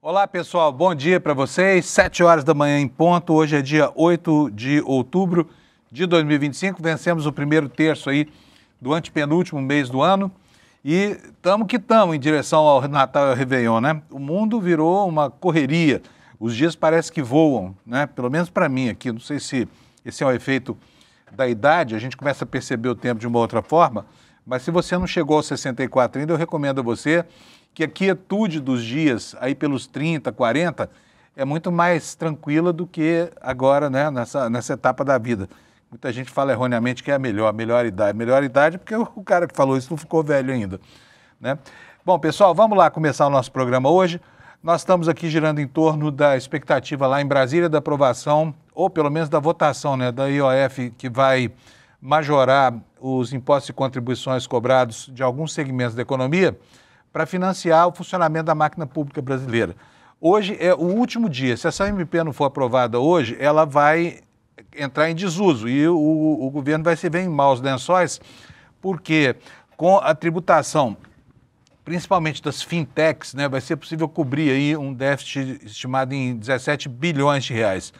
Olá, pessoal. Bom dia para vocês. 7 horas da manhã em ponto. Hoje é dia 8 de outubro de 2025. Vencemos o primeiro terço aí do antepenúltimo mês do ano. E estamos que estamos em direção ao Natal e ao Réveillon, né? O mundo virou uma correria. Os dias parece que voam, né? Pelo menos para mim aqui. Não sei se esse é um efeito da idade. A gente começa a perceber o tempo de uma outra forma. Mas se você não chegou aos 64 ainda, eu recomendo a você que a quietude dos dias, aí pelos 30, 40, é muito mais tranquila do que agora, né, nessa etapa da vida. Muita gente fala erroneamente que é a melhor idade. Melhor idade porque o cara que falou isso não ficou velho ainda, né? Bom, pessoal, vamos lá começar o nosso programa hoje. Nós estamos aqui girando em torno da expectativa lá em Brasília da aprovação, ou pelo menos da votação, né, da IOF, que vai majorar os impostos e contribuições cobrados de alguns segmentos da economia para financiar o funcionamento da máquina pública brasileira. Hoje é o último dia. Se essa MP não for aprovada hoje, ela vai entrar em desuso e o governo vai se ver em maus lençóis, porque com a tributação, principalmente das fintechs, né, vai ser possível cobrir aí um déficit estimado em 17 bilhões de reais.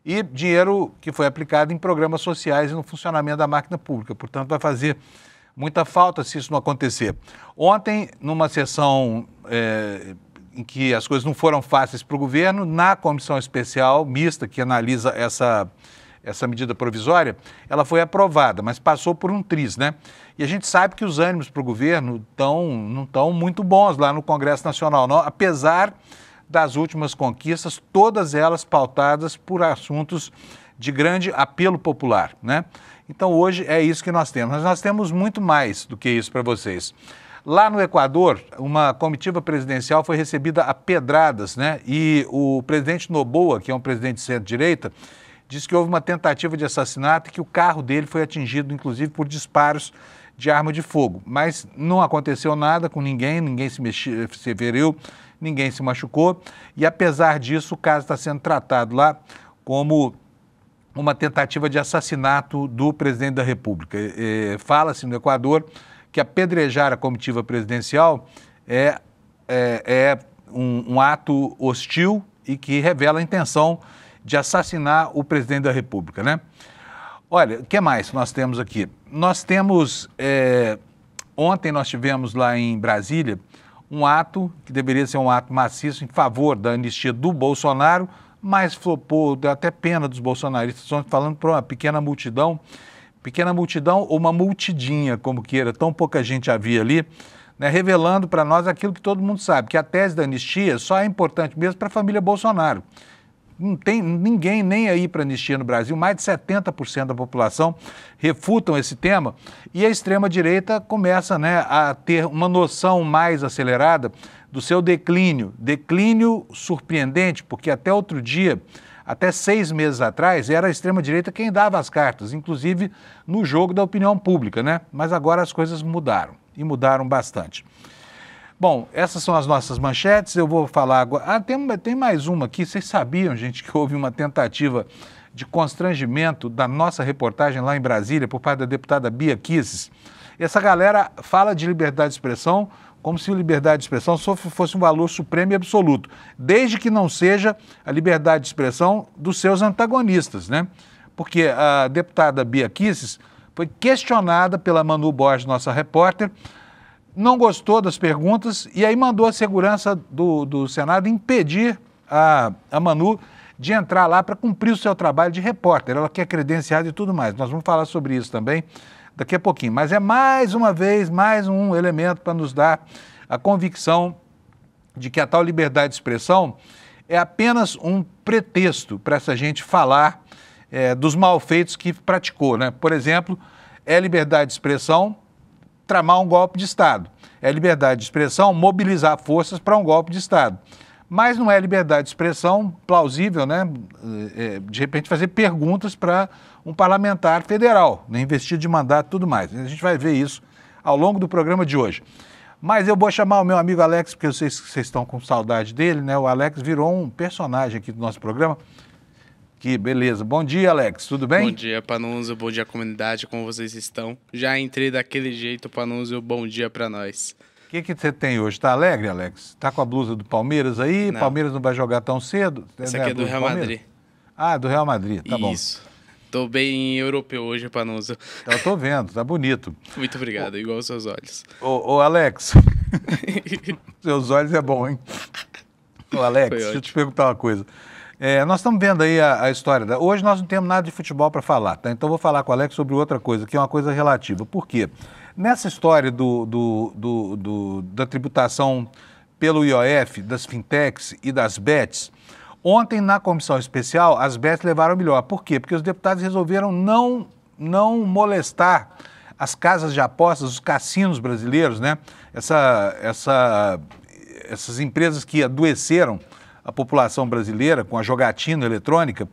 E dinheiro que foi aplicado em programas sociais e no funcionamento da máquina pública. Portanto, vai fazer muita falta se isso não acontecer. Ontem, numa sessão em que as coisas não foram fáceis para o governo, na comissão especial mista que analisa essa medida provisória, ela foi aprovada, mas passou por um tris, né? E a gente sabe que os ânimos para o governo não estão muito bons lá no Congresso Nacional, não, apesar das últimas conquistas, todas elas pautadas por assuntos de grande apelo popular, né? Então hoje é isso que nós temos, mas nós temos muito mais do que isso para vocês. Lá no Equador, uma comitiva presidencial foi recebida a pedradas, né? E o presidente Noboa, que é um presidente de centro-direita, disse que houve uma tentativa de assassinato e que o carro dele foi atingido, inclusive, por disparos de arma de fogo. Mas não aconteceu nada com ninguém se feriu, ninguém se machucou. E apesar disso, o caso está sendo tratado lá como uma tentativa de assassinato do presidente da República. Fala-se no Equador que apedrejar a comitiva presidencial é um ato hostil e que revela a intenção de assassinar o presidente da República, né? Olha, o que mais nós temos aqui? Nós temos, ontem nós tivemos lá em Brasília um ato que deveria ser um ato maciço em favor da anistia do Bolsonaro, mas flopou, deu até pena dos bolsonaristas, estão falando para uma pequena multidão ou uma multidinha, como queira, tão pouca gente havia ali, né, revelando para nós aquilo que todo mundo sabe, que a tese da anistia só é importante mesmo para a família Bolsonaro. Não tem ninguém nem aí para anistia no Brasil, mais de 70% da população refutam esse tema e a extrema-direita começa, né, a ter uma noção mais acelerada do seu declínio surpreendente, porque até outro dia, até 6 meses atrás, era a extrema-direita quem dava as cartas, inclusive no jogo da opinião pública, né? Mas agora as coisas mudaram, e mudaram bastante. Bom, essas são as nossas manchetes, eu vou falar agora. Tem mais uma aqui, vocês sabiam, gente, que houve uma tentativa de constrangimento da nossa reportagem lá em Brasília por parte da deputada Bia Kicis? Essa galera fala de liberdade de expressão como se a liberdade de expressão fosse um valor supremo e absoluto, desde que não seja a liberdade de expressão dos seus antagonistas, né? Porque a deputada Bia Kicis foi questionada pela Manu Borges, nossa repórter, não gostou das perguntas e aí mandou a segurança do Senado impedir a Manu de entrar lá para cumprir o seu trabalho de repórter. Ela quer credenciada e tudo mais. Nós vamos falar sobre isso também daqui a pouquinho. Mas é mais uma vez, mais um elemento para nos dar a convicção de que a tal liberdade de expressão é apenas um pretexto para essa gente falar dos malfeitos que praticou, né? Por exemplo, é liberdade de expressão tramar um golpe de Estado. É liberdade de expressão mobilizar forças para um golpe de Estado. Mas não é liberdade de expressão plausível, né? De repente fazer perguntas para um parlamentar federal, né? Investido de mandato e tudo mais. A gente vai ver isso ao longo do programa de hoje. Mas eu vou chamar o meu amigo Alex, porque eu sei que vocês estão com saudade dele, né? O Alex virou um personagem aqui do nosso programa. Que beleza. Bom dia, Alex. Tudo bem? Bom dia, Panunzio. Bom dia, comunidade. Como vocês estão? Já entrei daquele jeito, Panunzio. Bom dia para nós. que você tem hoje? Está alegre, Alex? Está com a blusa do Palmeiras aí? Não. Palmeiras não vai jogar tão cedo? Essa aqui é do Real Madrid. Ah, do Real Madrid, tá bom. Isso. Tô bem europeu hoje, Panuso. Eu tô vendo, tá bonito. Muito obrigado, igual os seus olhos. Ô Alex, seus olhos é bom, hein? Ô Alex, deixa eu te perguntar uma coisa. Nós estamos vendo aí a história. Hoje nós não temos nada de futebol para falar, tá? Então eu vou falar com o Alex sobre outra coisa, que é uma coisa relativa. Por quê? Nessa história da tributação pelo IOF, das fintechs e das bets, ontem na comissão especial as bets levaram o melhor. Por quê? Porque os deputados resolveram não molestar as casas de apostas, os cassinos brasileiros, né? Essas empresas que adoeceram a população brasileira com a jogatina eletrônica,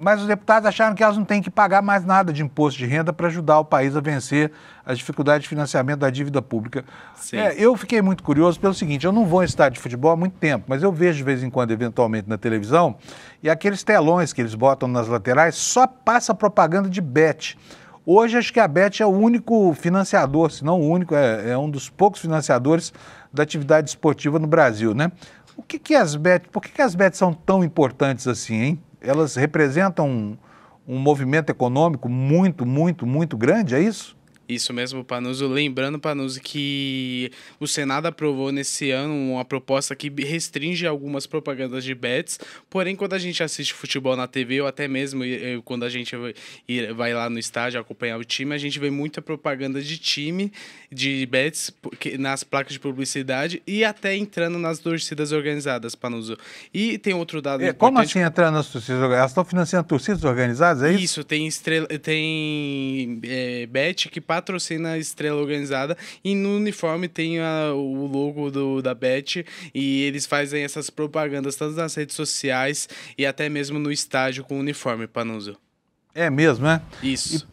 mas os deputados acharam que elas não têm que pagar mais nada de imposto de renda para ajudar o país a vencer as dificuldades de financiamento da dívida pública. Eu fiquei muito curioso pelo seguinte, eu não vou em estádio de futebol há muito tempo, mas eu vejo de vez em quando, eventualmente, na televisão, e aqueles telões que eles botam nas laterais só passa propaganda de bet. Hoje acho que a bet é o único financiador, se não o único, é um dos poucos financiadores da atividade esportiva no Brasil, né? Por que as bets são tão importantes assim, hein? Elas representam um movimento econômico muito, muito, muito grande, é isso? Isso mesmo, Panuso. Lembrando, Panuso, que o Senado aprovou nesse ano uma proposta que restringe algumas propagandas de bets, porém, quando a gente assiste futebol na TV, ou até mesmo quando a gente vai lá no estádio acompanhar o time, a gente vê muita propaganda de time, de bets, nas placas de publicidade e até entrando nas torcidas organizadas, Panuso. E tem outro dado importante. Como assim entrando nas torcidas organizadas? Elas estão financiando torcidas organizadas, é isso? Isso, tem bet que patrocina a estrela organizada e no uniforme tem o logo da Bet e eles fazem essas propagandas tanto nas redes sociais e até mesmo no estádio com o uniforme, Panuso. É mesmo, né? Isso.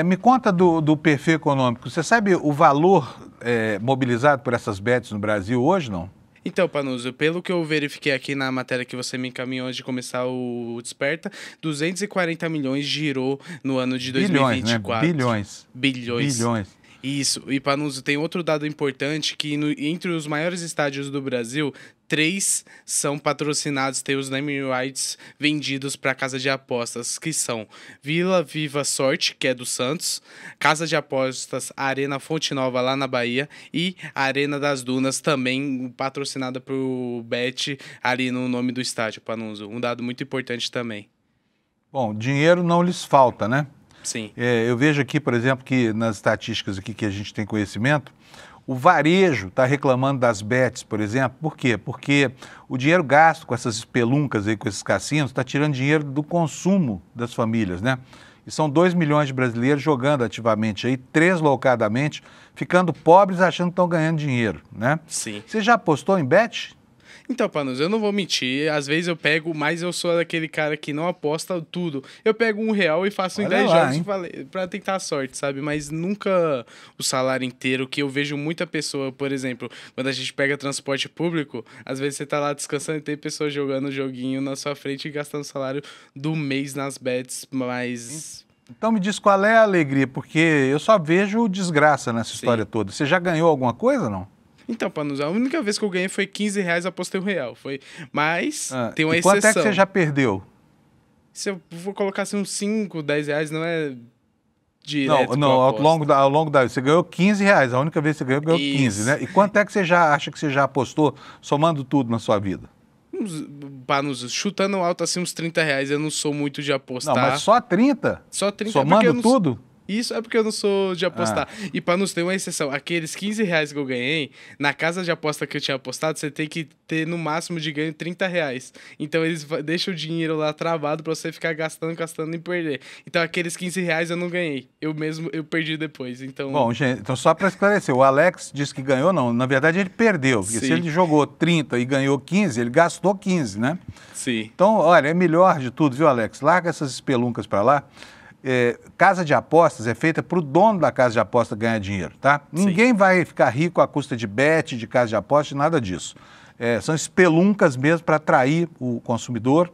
Me conta do perfil econômico. Você sabe o valor mobilizado por essas bets no Brasil hoje, não? Então, Panuso, pelo que eu verifiquei aqui na matéria que você me encaminhou antes de começar o Desperta, 240 milhões girou no ano de 2024. Bilhões. Isso. E, Panuso, tem outro dado importante que entre os maiores estádios do Brasil, 3 são patrocinados, tem os name rights vendidos para casa de apostas, que são Vila Viva Sorte, que é do Santos, Casa de Apostas Arena Fonte Nova, lá na Bahia, e Arena das Dunas, também patrocinada por Bet, ali no nome do estádio, Panuso. Um dado muito importante também. Bom, dinheiro não lhes falta, né? Sim. Eu vejo aqui, por exemplo, que nas estatísticas aqui que a gente tem conhecimento, o varejo está reclamando das bets, por exemplo. Por quê? Porque o dinheiro gasto com essas espeluncas aí, com esses cassinos, está tirando dinheiro do consumo das famílias, né? E são 2 milhões de brasileiros jogando ativamente aí, deslocadamente, ficando pobres achando que estão ganhando dinheiro, né? Sim. Você já apostou em bet? Então, Panuso, eu não vou mentir, às vezes eu pego, mas eu sou daquele cara que não aposta tudo. Eu pego R$1 e faço em 10 jogos pra tentar a sorte, sabe? Mas nunca o salário inteiro, que eu vejo muita pessoa, por exemplo, quando a gente pega transporte público, às vezes você tá lá descansando e tem pessoa jogando o joguinho na sua frente e gastando o salário do mês nas bets, mas... Então me diz qual é a alegria, porque eu só vejo desgraça nessa história toda. Você já ganhou alguma coisa, não? Então, Panuso, a única vez que eu ganhei foi R$15, apostei R$1. Mas tem uma exceção. Quanto é que você já perdeu? Se eu for colocar assim uns 5, R$10, não é direto. Não, ao longo da... Você ganhou R$15, a única vez que você ganhou 15, né? E quanto é que você já acha que você já apostou, somando tudo na sua vida? Panuso, chutando alto assim uns R$30, eu não sou muito de apostar. Não, mas só 30? Só 30. Somando tudo? Isso é porque eu não sou de apostar. E para nos ter uma exceção, aqueles R$15 que eu ganhei, na casa de aposta que eu tinha apostado, você tem que ter no máximo de ganho R$30. Então eles deixam o dinheiro lá travado para você ficar gastando e perder. Então aqueles R$15 eu não ganhei. Eu perdi depois. Então... Bom, gente, então só para esclarecer, o Alex disse que ganhou, não. Na verdade ele perdeu. Porque se ele jogou 30 e ganhou 15, ele gastou 15, né? Sim. Então, olha, é melhor de tudo, viu, Alex? Larga essas espeluncas para lá. Casa de apostas é feita para o dono da casa de aposta ganhar dinheiro, tá? Sim. Ninguém vai ficar rico à custa de bet, de casa de aposta, nada disso. São espelunkas mesmo para atrair o consumidor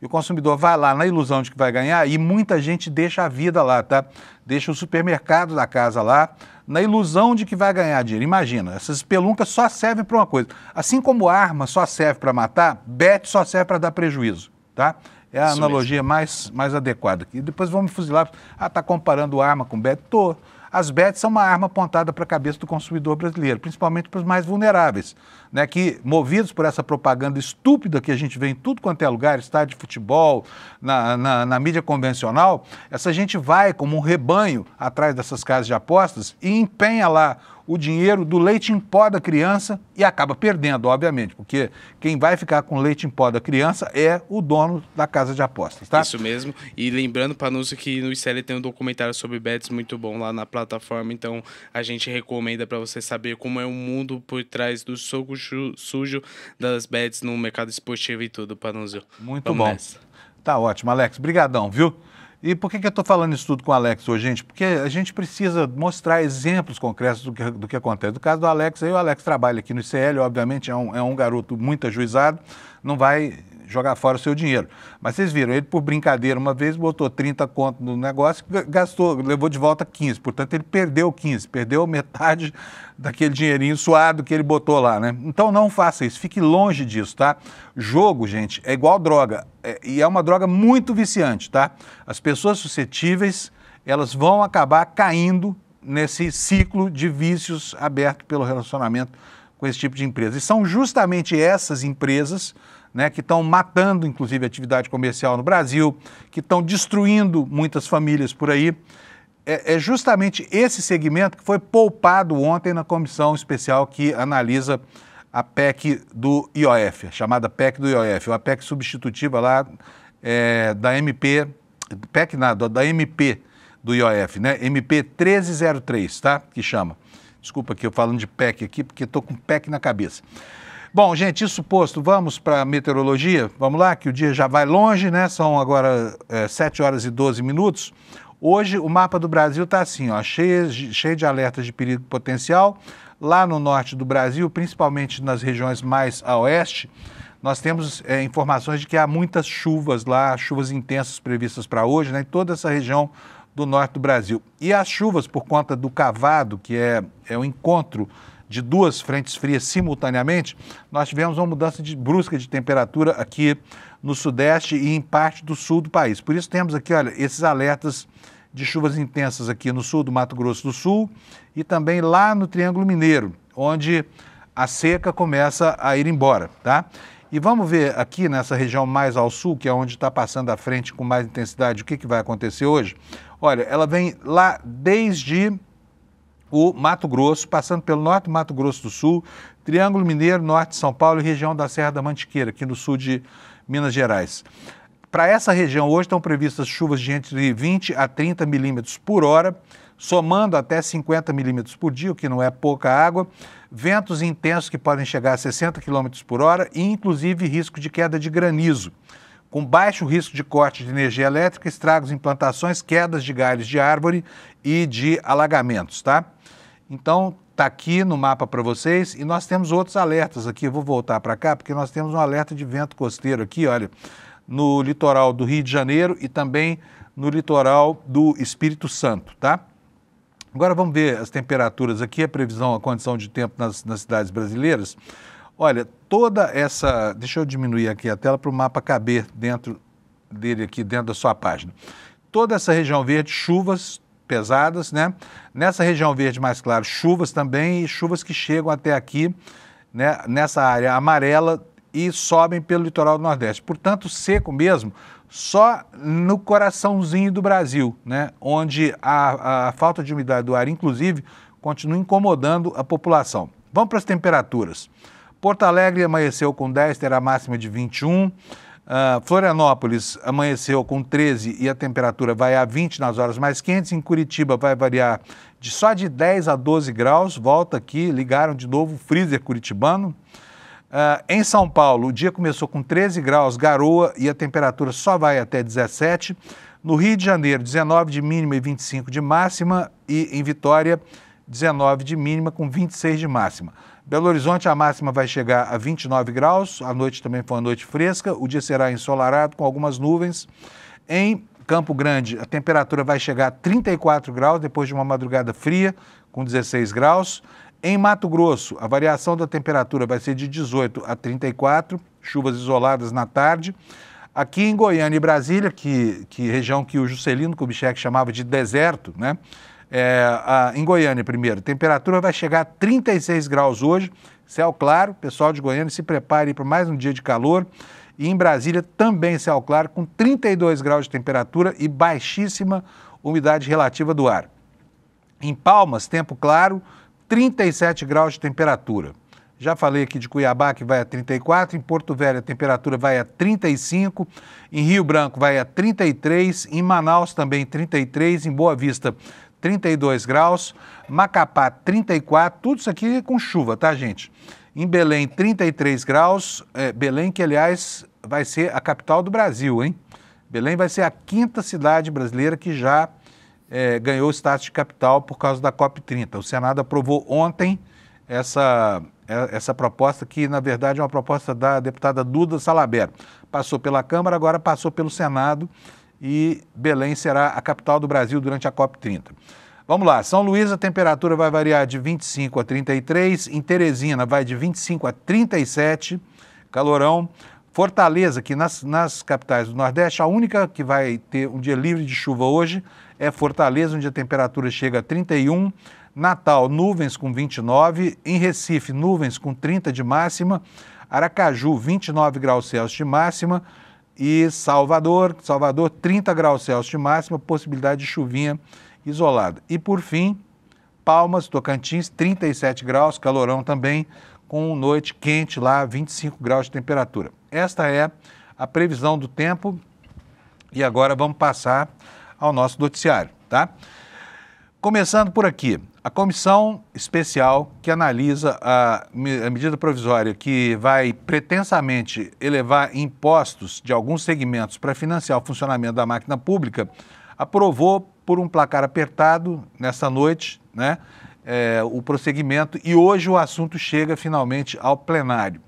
E o consumidor vai lá na ilusão de que vai ganhar e muita gente deixa a vida lá, tá? Deixa o supermercado da casa lá, na ilusão de que vai ganhar dinheiro. Imagina, essas espeluncas só servem para uma coisa. Assim como arma só serve para matar, bet só serve para dar prejuízo, tá? É a Isso analogia mais adequada. E depois vão me fuzilar. Tá comparando arma com bet? Tô. As bets são uma arma apontada para a cabeça do consumidor brasileiro, principalmente para os mais vulneráveis, né, que, movidos por essa propaganda estúpida que a gente vê em tudo quanto é lugar, estádio de futebol, na mídia convencional, essa gente vai como um rebanho atrás dessas casas de apostas e empenha lá o dinheiro do leite em pó da criança e acaba perdendo, obviamente, porque quem vai ficar com leite em pó da criança é o dono da casa de apostas, tá? Isso mesmo. E lembrando, Panunzio, que no ICL tem um documentário sobre bets muito bom lá na plataforma, então a gente recomenda para você saber como é o mundo por trás do soco sujo das bets no mercado esportivo e tudo, Panunzio. Muito Vamos bom. nessa. Tá ótimo, Alex. Brigadão, viu? E por que eu estou falando isso tudo com o Alex hoje, gente? Porque a gente precisa mostrar exemplos concretos do que acontece. No caso do Alex, aí o Alex trabalha aqui no ICL, obviamente é um garoto muito ajuizado, não vai jogar fora o seu dinheiro. Mas vocês viram, ele por brincadeira uma vez botou 30 conto no negócio, gastou, levou de volta 15, portanto ele perdeu 15, perdeu metade daquele dinheirinho suado que ele botou lá, né? Então não faça isso, fique longe disso, tá? Jogo, gente, é igual droga, e é uma droga muito viciante, tá? As pessoas suscetíveis, elas vão acabar caindo nesse ciclo de vícios aberto pelo relacionamento com esse tipo de empresa. E são justamente essas empresas, né, que estão matando, inclusive, a atividade comercial no Brasil, que estão destruindo muitas famílias por aí. É justamente esse segmento que foi poupado ontem na comissão especial que analisa a PEC do IOF, a chamada PEC do IOF, uma PEC substitutiva lá da MP, PEC nada, da MP do IOF, né? MP 1303, tá? Que chama. Desculpa que eu falando de PEC aqui, porque estou com PEC na cabeça. Bom, gente, isso posto, vamos para a meteorologia? Vamos lá, que o dia já vai longe, né? São agora 7 horas e 12 minutos. Hoje o mapa do Brasil está assim, ó, cheio de alertas de perigo potencial. Lá no norte do Brasil, principalmente nas regiões mais a oeste, nós temos informações de que há muitas chuvas lá, chuvas intensas previstas para hoje, né? Em toda essa região do norte do Brasil. E as chuvas, por conta do cavado, que é o encontro de duas frentes frias simultaneamente, nós tivemos uma mudança brusca de temperatura aqui no sudeste e em parte do sul do país. Por isso temos aqui, olha, esses alertas de chuvas intensas aqui no sul do Mato Grosso do Sul e também lá no Triângulo Mineiro, onde a seca começa a ir embora, tá? E vamos ver aqui nessa região mais ao sul, que é onde está passando a frente com mais intensidade, o que vai acontecer hoje. Olha, ela vem lá desde o Mato Grosso, passando pelo norte do Mato Grosso do Sul, Triângulo Mineiro, norte de São Paulo e região da Serra da Mantiqueira, aqui no sul de Minas Gerais. Para essa região hoje estão previstas chuvas de entre 20 a 30 milímetros por hora, somando até 50 milímetros por dia, o que não é pouca água, ventos intensos que podem chegar a 60 quilômetros por hora e inclusive risco de queda de granizo, com baixo risco de corte de energia elétrica, estragos em plantações, quedas de galhos de árvore e de alagamentos, tá? Então, está aqui no mapa para vocês e nós temos outros alertas aqui, eu vou voltar para cá, porque nós temos um alerta de vento costeiro aqui, olha, no litoral do Rio de Janeiro e também no litoral do Espírito Santo, tá? Agora vamos ver as temperaturas aqui, a previsão, a condição de tempo nas cidades brasileiras. Olha, toda essa... Deixa eu diminuir aqui a tela para o mapa caber dentro dele aqui, dentro da sua página. Toda essa região verde, chuvas pesadas, né? Nessa região verde mais claro, chuvas também e chuvas que chegam até aqui, né? Nessa área amarela e sobem pelo litoral do Nordeste. Portanto, seco mesmo, só no coraçãozinho do Brasil, né? Onde a falta de umidade do ar, inclusive, continua incomodando a população. Vamos para as temperaturas. Porto Alegre amanheceu com 10, terá máxima de 21. Florianópolis amanheceu com 13 e a temperatura vai a 20 nas horas mais quentes. Em Curitiba vai variar só de 10 a 12 graus. Volta aqui, ligaram de novo o freezer curitibano. Em São Paulo, o dia começou com 13 graus, garoa, e a temperatura só vai até 17. No Rio de Janeiro, 19 de mínima e 25 de máxima. E em Vitória, 19 de mínima com 26 de máxima. Belo Horizonte, a máxima vai chegar a 29 graus, a noite também foi uma noite fresca, o dia será ensolarado com algumas nuvens. Em Campo Grande, a temperatura vai chegar a 34 graus, depois de uma madrugada fria, com 16 graus. Em Mato Grosso, a variação da temperatura vai ser de 18 a 34, chuvas isoladas na tarde. Aqui em Goiânia e Brasília, que região que o Juscelino Kubitschek chamava de deserto, né? Em Goiânia, primeiro, a temperatura vai chegar a 36 graus hoje, céu claro, pessoal de Goiânia se prepare para mais um dia de calor. E em Brasília também céu claro, com 32 graus de temperatura e baixíssima umidade relativa do ar. Em Palmas, tempo claro, 37 graus de temperatura. Já falei aqui de Cuiabá, que vai a 34, em Porto Velho a temperatura vai a 35, em Rio Branco vai a 33, em Manaus também 33, em Boa Vista 32 graus, Macapá 34, tudo isso aqui com chuva, tá, gente? Em Belém 33 graus, Belém que, aliás, vai ser a capital do Brasil, hein? Belém vai ser a 5ª cidade brasileira que já ganhou o status de capital por causa da COP30. O Senado aprovou ontem essa proposta, que na verdade é uma proposta da deputada Duda Salabert. Passou pela Câmara, agora passou pelo Senado e Belém será a capital do Brasil durante a COP30. Vamos lá, São Luís a temperatura vai variar de 25 a 33, em Teresina vai de 25 a 37, calorão. Fortaleza, que nas capitais do Nordeste, a única que vai ter um dia livre de chuva hoje é Fortaleza, onde a temperatura chega a 31, Natal, nuvens com 29, em Recife, nuvens com 30 de máxima, Aracaju, 29 graus Celsius de máxima e Salvador, 30 graus Celsius de máxima, possibilidade de chuvinha isolada. E por fim, Palmas, Tocantins, 37 graus, calorão também, com noite quente lá, 25 graus de temperatura. Esta é a previsão do tempo e agora vamos passar ao nosso noticiário, tá? Começando por aqui, a comissão especial que analisa a medida provisória que vai pretensamente elevar impostos de alguns segmentos para financiar o funcionamento da máquina pública, aprovou por um placar apertado nessa noite, né, o prosseguimento, e hoje o assunto chega finalmente ao plenário.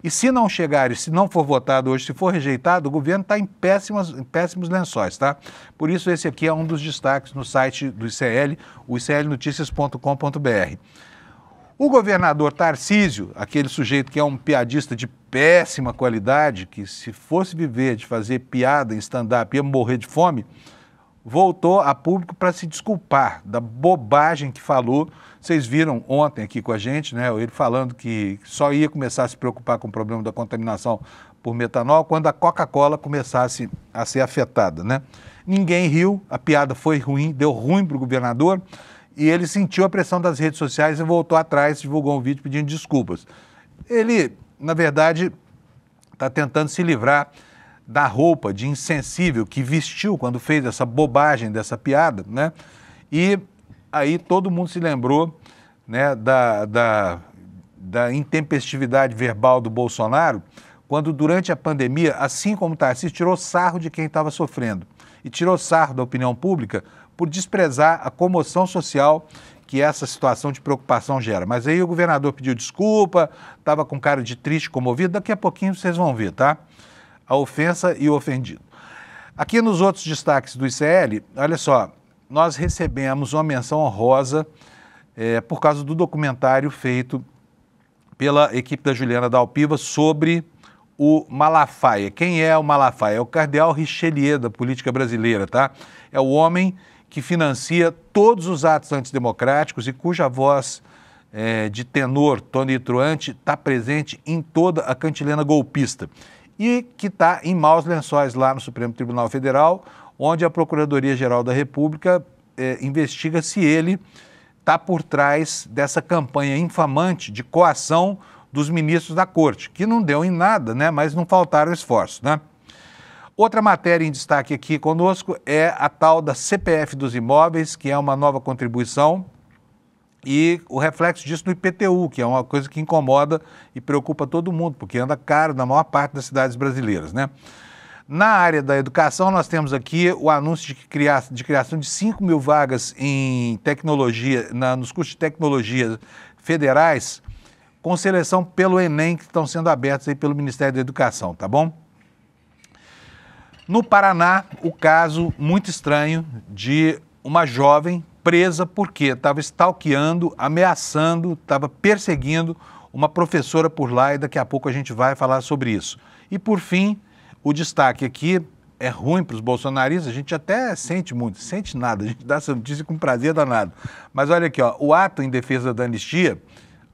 E se não chegar, e se não for votado hoje, se for rejeitado, o governo está em péssimos lençóis, tá? Por isso esse aqui é um dos destaques no site do ICL, o iclnoticias.com.br. O governador Tarcísio, aquele sujeito que é um piadista de péssima qualidade, que se fosse viver de fazer piada em stand-up ia morrer de fome, voltou a público para se desculpar da bobagem que falou. Vocês viram ontem aqui com a gente, né, ele falando que só ia começar a se preocupar com o problema da contaminação por metanol quando a Coca-Cola começasse a ser afetada, né? Ninguém riu, a piada foi ruim, deu ruim para o governador e ele sentiu a pressão das redes sociais e voltou atrás, divulgou um vídeo pedindo desculpas. Ele, na verdade, está tentando se livrar da roupa de insensível que vestiu quando fez essa bobagem dessa piada, né? E aí todo mundo se lembrou, né, da intempestividade verbal do Bolsonaro, quando durante a pandemia, assim como o Tarcísio, tirou sarro de quem estava sofrendo e tirou sarro da opinião pública por desprezar a comoção social que essa situação de preocupação gera. Mas aí o governador pediu desculpa, estava com cara de triste, comovido, daqui a pouquinho vocês vão ver, tá? A ofensa e o ofendido. Aqui nos outros destaques do ICL, olha só, nós recebemos uma menção honrosa por causa do documentário feito pela equipe da Juliana Dalpiva sobre o Malafaia. Quem é o Malafaia? É o cardeal Richelieu da política brasileira, tá? É o homem que financia todos os atos antidemocráticos e cuja voz de tenor tonitruante está presente em toda a cantilena golpista. E que está em maus lençóis lá no Supremo Tribunal Federal, onde a Procuradoria-Geral da República investiga se ele está por trás dessa campanha infamante de coação dos ministros da Corte, que não deu em nada, né, mas não faltaram esforços, né? Outra matéria em destaque aqui conosco é a tal da CPF dos imóveis, que é uma nova contribuição, e o reflexo disso no IPTU, que é uma coisa que incomoda e preocupa todo mundo, porque anda caro na maior parte das cidades brasileiras, né? Na área da educação, nós temos aqui o anúncio de criação de 5 mil vagas em tecnologia, nos cursos de tecnologia federais, com seleção pelo Enem, que estão sendo abertos aí pelo Ministério da Educação, tá bom? No Paraná, o caso muito estranho de uma jovem presa porque estava stalkeando, ameaçando, estava perseguindo uma professora por lá e daqui a pouco a gente vai falar sobre isso. E por fim, o destaque aqui é ruim para os bolsonaristas, a gente até sente muito, sente nada, a gente dá essa notícia com prazer danado. Mas olha aqui, ó, o ato em defesa da anistia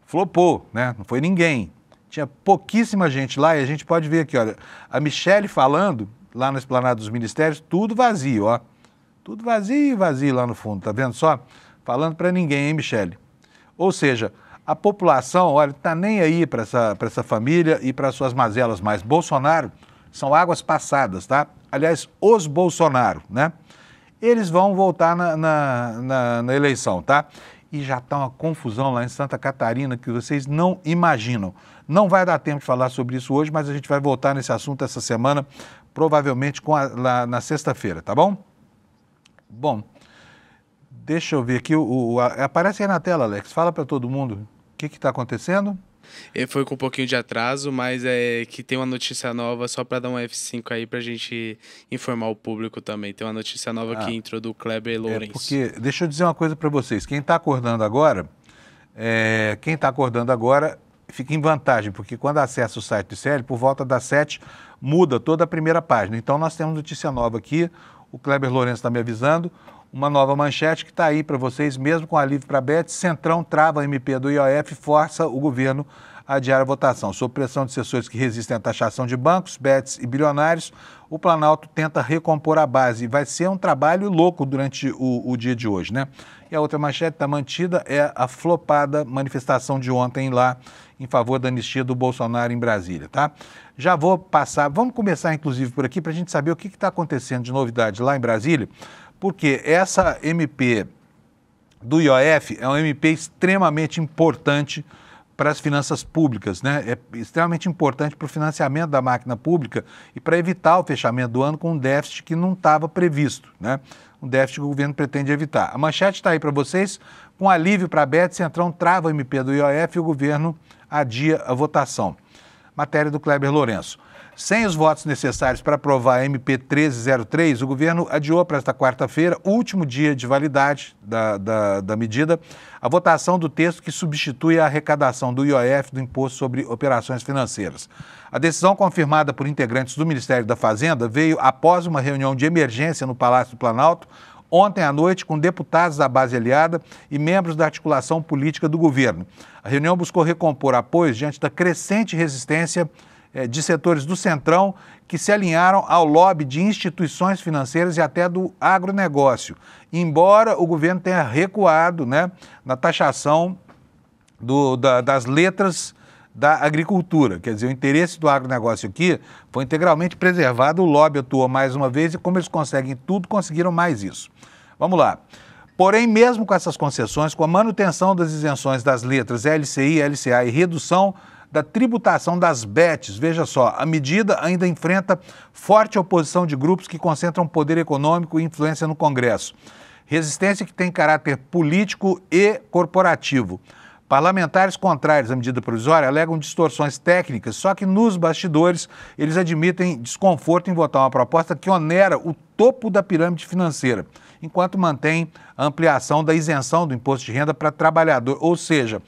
flopou, né? Não foi ninguém. Tinha pouquíssima gente lá e a gente pode ver aqui, olha, a Michele falando lá na Esplanada dos Ministérios, tudo vazio, ó. Tudo vazio, vazio lá no fundo, tá vendo só? Falando para ninguém, hein, Michele? Ou seja, a população, olha, tá nem aí para essa família e para suas mazelas, mas Bolsonaro são águas passadas, tá? Aliás, os Bolsonaro, né? Eles vão voltar na eleição, tá? E já está uma confusão lá em Santa Catarina que vocês não imaginam. Não vai dar tempo de falar sobre isso hoje, mas a gente vai voltar nesse assunto essa semana, provavelmente lá na sexta-feira, tá bom? Bom, deixa eu ver aqui, aparece aí na tela, Alex, fala para todo mundo o que está acontecendo. Foi com um pouquinho de atraso, mas é que tem uma notícia nova, só para dar um F5 aí pra gente informar o público também. Tem uma notícia nova que entrou do Kleber Lourenço. Porque, deixa eu dizer uma coisa para vocês, quem está acordando agora, fica em vantagem, porque quando acessa o site do ICL, por volta das 7, muda toda a primeira página. Então nós temos notícia nova aqui, o Kleber Lourenço está me avisando, uma nova manchete que está aí para vocês, mesmo com alívio para a Bet, Centrão trava a MP do IOF e força o governo a adiar a votação. Sob pressão de setores que resistem à taxação de bancos, bets e bilionários, o Planalto tenta recompor a base. Vai ser um trabalho louco durante o dia de hoje, né? E a outra manchete está mantida, é a flopada manifestação de ontem lá em favor da anistia do Bolsonaro em Brasília, tá? Já vou passar, vamos começar inclusive por aqui para a gente saber o que está acontecendo de novidade lá em Brasília, porque essa MP do IOF é uma MP extremamente importante para as finanças públicas, né? É extremamente importante para o financiamento da máquina pública e para evitar o fechamento do ano com um déficit que não estava previsto, né? Um déficit que o governo pretende evitar. A manchete está aí para vocês, com alívio para a Bet, Centrão trava o MP do IOF e o governo adia a votação. Matéria do Kleber Lourenço. Sem os votos necessários para aprovar a MP 1303, o governo adiou para esta quarta-feira, último dia de validade da medida, a votação do texto que substitui a arrecadação do IOF do Imposto sobre Operações Financeiras. A decisão, confirmada por integrantes do Ministério da Fazenda, veio após uma reunião de emergência no Palácio do Planalto, ontem à noite, com deputados da base aliada e membros da articulação política do governo. A reunião buscou recompor apoios diante da crescente resistência de setores do Centrão que se alinharam ao lobby de instituições financeiras e até do agronegócio, embora o governo tenha recuado, né, na taxação das letras da agricultura. Quer dizer, o interesse do agronegócio aqui foi integralmente preservado, o lobby atuou mais uma vez e como eles conseguem tudo, conseguiram mais isso. Vamos lá. Porém, mesmo com essas concessões, com a manutenção das isenções das letras LCI, LCA e redução da tributação das bets, veja só, a medida ainda enfrenta forte oposição de grupos que concentram poder econômico e influência no Congresso. Resistência que tem caráter político e corporativo. Parlamentares contrários à medida provisória alegam distorções técnicas, só que nos bastidores eles admitem desconforto em votar uma proposta que onera o topo da pirâmide financeira, enquanto mantém a ampliação da isenção do imposto de renda para trabalhador, ou seja,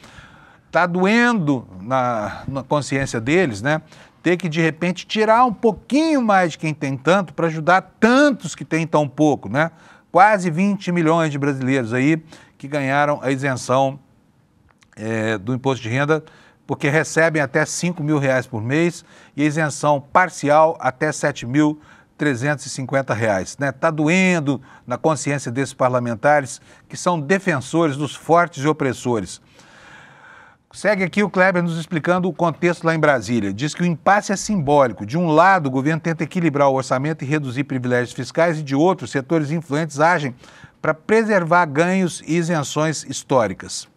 está doendo na consciência deles, né? Ter que, de repente, tirar um pouquinho mais de quem tem tanto para ajudar tantos que têm tão pouco, né? Quase 20 milhões de brasileiros aí que ganharam a isenção do imposto de renda porque recebem até R$5.000 por mês e a isenção parcial até R$7.350, né? Está doendo na consciência desses parlamentares que são defensores dos fortes e opressores. Segue aqui o Kleber nos explicando o contexto lá em Brasília. Diz que o impasse é simbólico. De um lado, o governo tenta equilibrar o orçamento e reduzir privilégios fiscais e de outro, setores influentes agem para preservar ganhos e isenções históricas.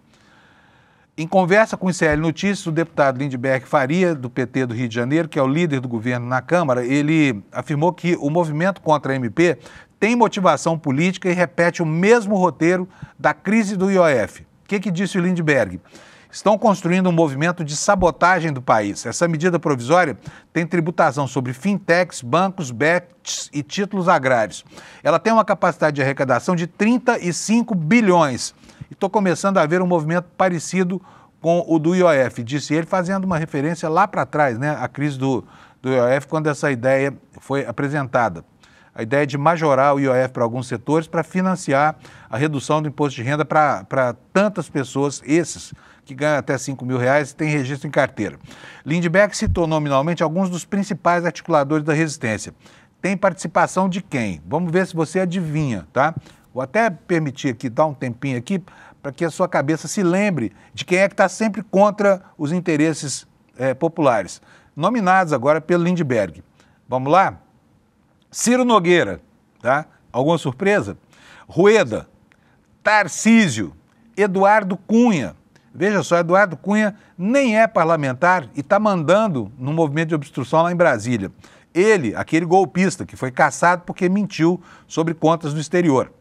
Em conversa com o ICL Notícias, o deputado Lindbergh Faria, do PT do Rio de Janeiro, que é o líder do governo na Câmara, ele afirmou que o movimento contra a MP tem motivação política e repete o mesmo roteiro da crise do IOF. O que disse o Lindbergh? estão construindo um movimento de sabotagem do país. Essa medida provisória tem tributação sobre fintechs, bancos, bets e títulos agrários. Ela tem uma capacidade de arrecadação de 35 bilhões. E estou começando a ver um movimento parecido com o do IOF, disse ele, fazendo uma referência lá para trás, né, a crise do IOF, quando essa ideia foi apresentada. A ideia de majorar o IOF para alguns setores para financiar a redução do imposto de renda para tantas pessoas, esses que ganham até R$5.000 e têm registro em carteira. Lindbergh citou nominalmente alguns dos principais articuladores da resistência. Tem participação de quem? Vamos ver se você adivinha, tá? Vou até permitir aqui, dar um tempinho aqui, para que a sua cabeça se lembre de quem é que está sempre contra os interesses populares. Nominados agora pelo Lindbergh. Vamos lá? Ciro Nogueira, tá? Alguma surpresa? Rueda, Tarcísio, Eduardo Cunha. Veja só, Eduardo Cunha nem é parlamentar e está mandando no movimento de obstrução lá em Brasília. Ele, aquele golpista que foi caçado porque mentiu sobre contas no exterior.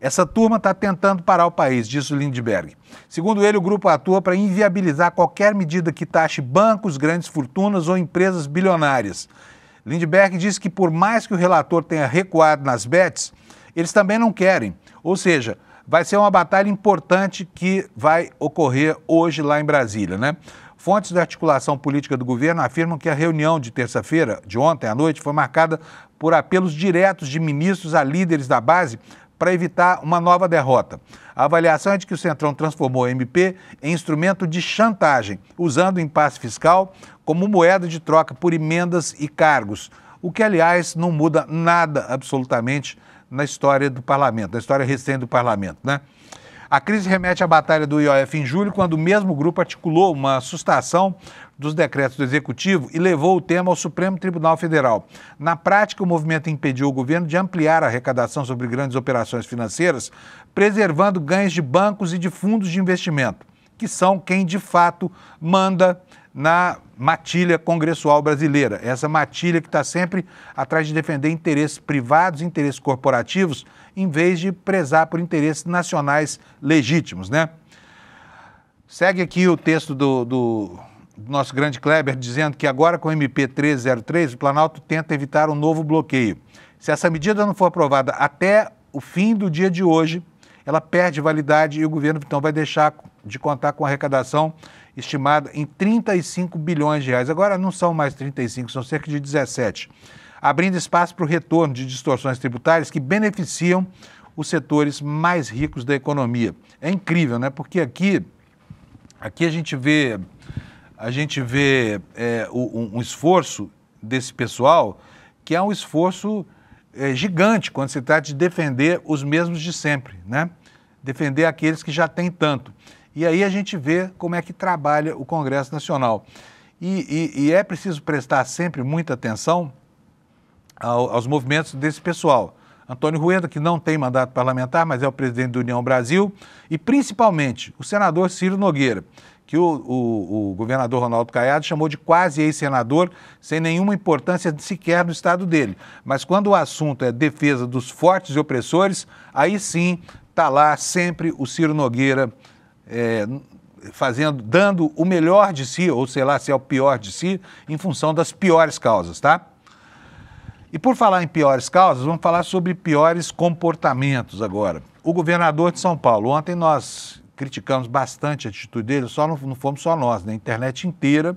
Essa turma está tentando parar o país, disse o Lindbergh. Segundo ele, o grupo atua para inviabilizar qualquer medida que taxe bancos, grandes fortunas ou empresas bilionárias. Lindbergh disse que por mais que o relator tenha recuado nas bets, eles também não querem. Ou seja, vai ser uma batalha importante que vai ocorrer hoje lá em Brasília, né? Fontes da articulação política do governo afirmam que a reunião de terça-feira, de ontem à noite, foi marcada por apelos diretos de ministros a líderes da base para evitar uma nova derrota. A avaliação é de que o Centrão transformou o MP em instrumento de chantagem, usando o impasse fiscal como moeda de troca por emendas e cargos, o que, aliás, não muda nada absolutamente na história do parlamento, na história recente do parlamento, né? A crise remete à batalha do IOF em julho, quando o mesmo grupo articulou uma sustação dos decretos do Executivo e levou o tema ao Supremo Tribunal Federal. Na prática, o movimento impediu o governo de ampliar a arrecadação sobre grandes operações financeiras, preservando ganhos de bancos e de fundos de investimento, que são quem, de fato, manda na matilha congressual brasileira. Essa matilha que está sempre atrás de defender interesses privados, interesses corporativos, em vez de prezar por interesses nacionais legítimos, né? Segue aqui o texto do nosso grande Kleber, dizendo que agora com o MP 1303, o Planalto tenta evitar um novo bloqueio. Se essa medida não for aprovada até o fim do dia de hoje, ela perde validade e o governo então vai deixar de contar com a arrecadação estimada em 35 bilhões de reais. Agora não são mais 35, são cerca de 17, abrindo espaço para o retorno de distorções tributárias que beneficiam os setores mais ricos da economia. É incrível, né? Porque aqui a gente vê um esforço desse pessoal que é um esforço gigante quando se trata de defender os mesmos de sempre, né? Defender aqueles que já têm tanto. E aí a gente vê como é que trabalha o Congresso Nacional. E é preciso prestar sempre muita atenção aos movimentos desse pessoal. Antônio Rueda, que não tem mandato parlamentar, mas é o presidente da União Brasil, e principalmente o senador Ciro Nogueira, que o governador Ronaldo Caiado chamou de quase ex-senador, sem nenhuma importância sequer no estado dele. Mas quando o assunto é defesa dos fortes e opressores, aí sim está lá sempre o Ciro Nogueira dando o melhor de si, ou sei lá se é o pior de si, em função das piores causas, tá? E por falar em piores causas, vamos falar sobre piores comportamentos agora. O governador de São Paulo, ontem nós criticamos bastante a atitude dele, não fomos só nós, né? A internet inteira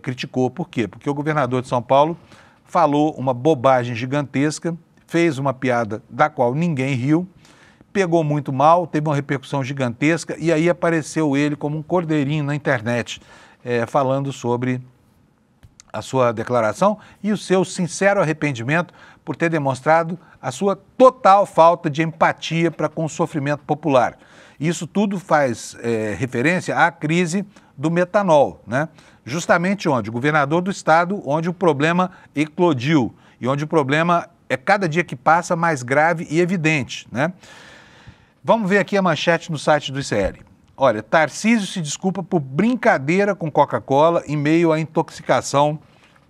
criticou. Por quê? Porque o governador de São Paulo falou uma bobagem gigantesca, fez uma piada da qual ninguém riu, pegou muito mal, teve uma repercussão gigantesca e aí apareceu ele como um cordeirinho na internet, falando sobre a sua declaração e o seu sincero arrependimento por ter demonstrado a sua total falta de empatia para com o sofrimento popular. Isso tudo faz referência à crise do metanol, né? Justamente onde? O governador do estado, onde o problema eclodiu e onde o problema é cada dia que passa mais grave e evidente, né? Vamos ver aqui a manchete no site do ICL. Olha, Tarcísio se desculpa por brincadeira com Coca-Cola em meio à intoxicação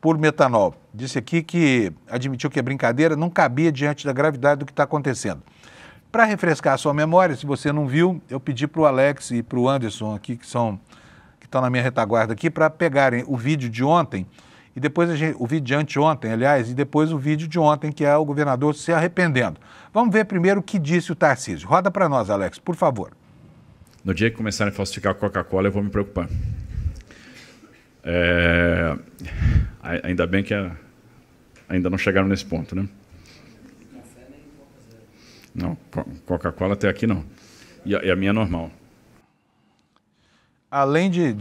por metanol. Disse aqui que admitiu que a brincadeira não cabia diante da gravidade do que está acontecendo. Para refrescar a sua memória, se você não viu, eu pedi para o Alex e para o Anderson aqui, que estão na minha retaguarda aqui, para pegarem o vídeo de ontem e depois o vídeo de anteontem, aliás, e depois o vídeo de ontem, que é o governador se arrependendo. Vamos ver primeiro o que disse o Tarcísio. Roda para nós, Alex, por favor. No dia que começarem a falsificar a Coca-Cola, eu vou me preocupar. Ainda bem que ainda não chegaram nesse ponto, né? Não, Coca-Cola até aqui não. E a minha é normal. Além de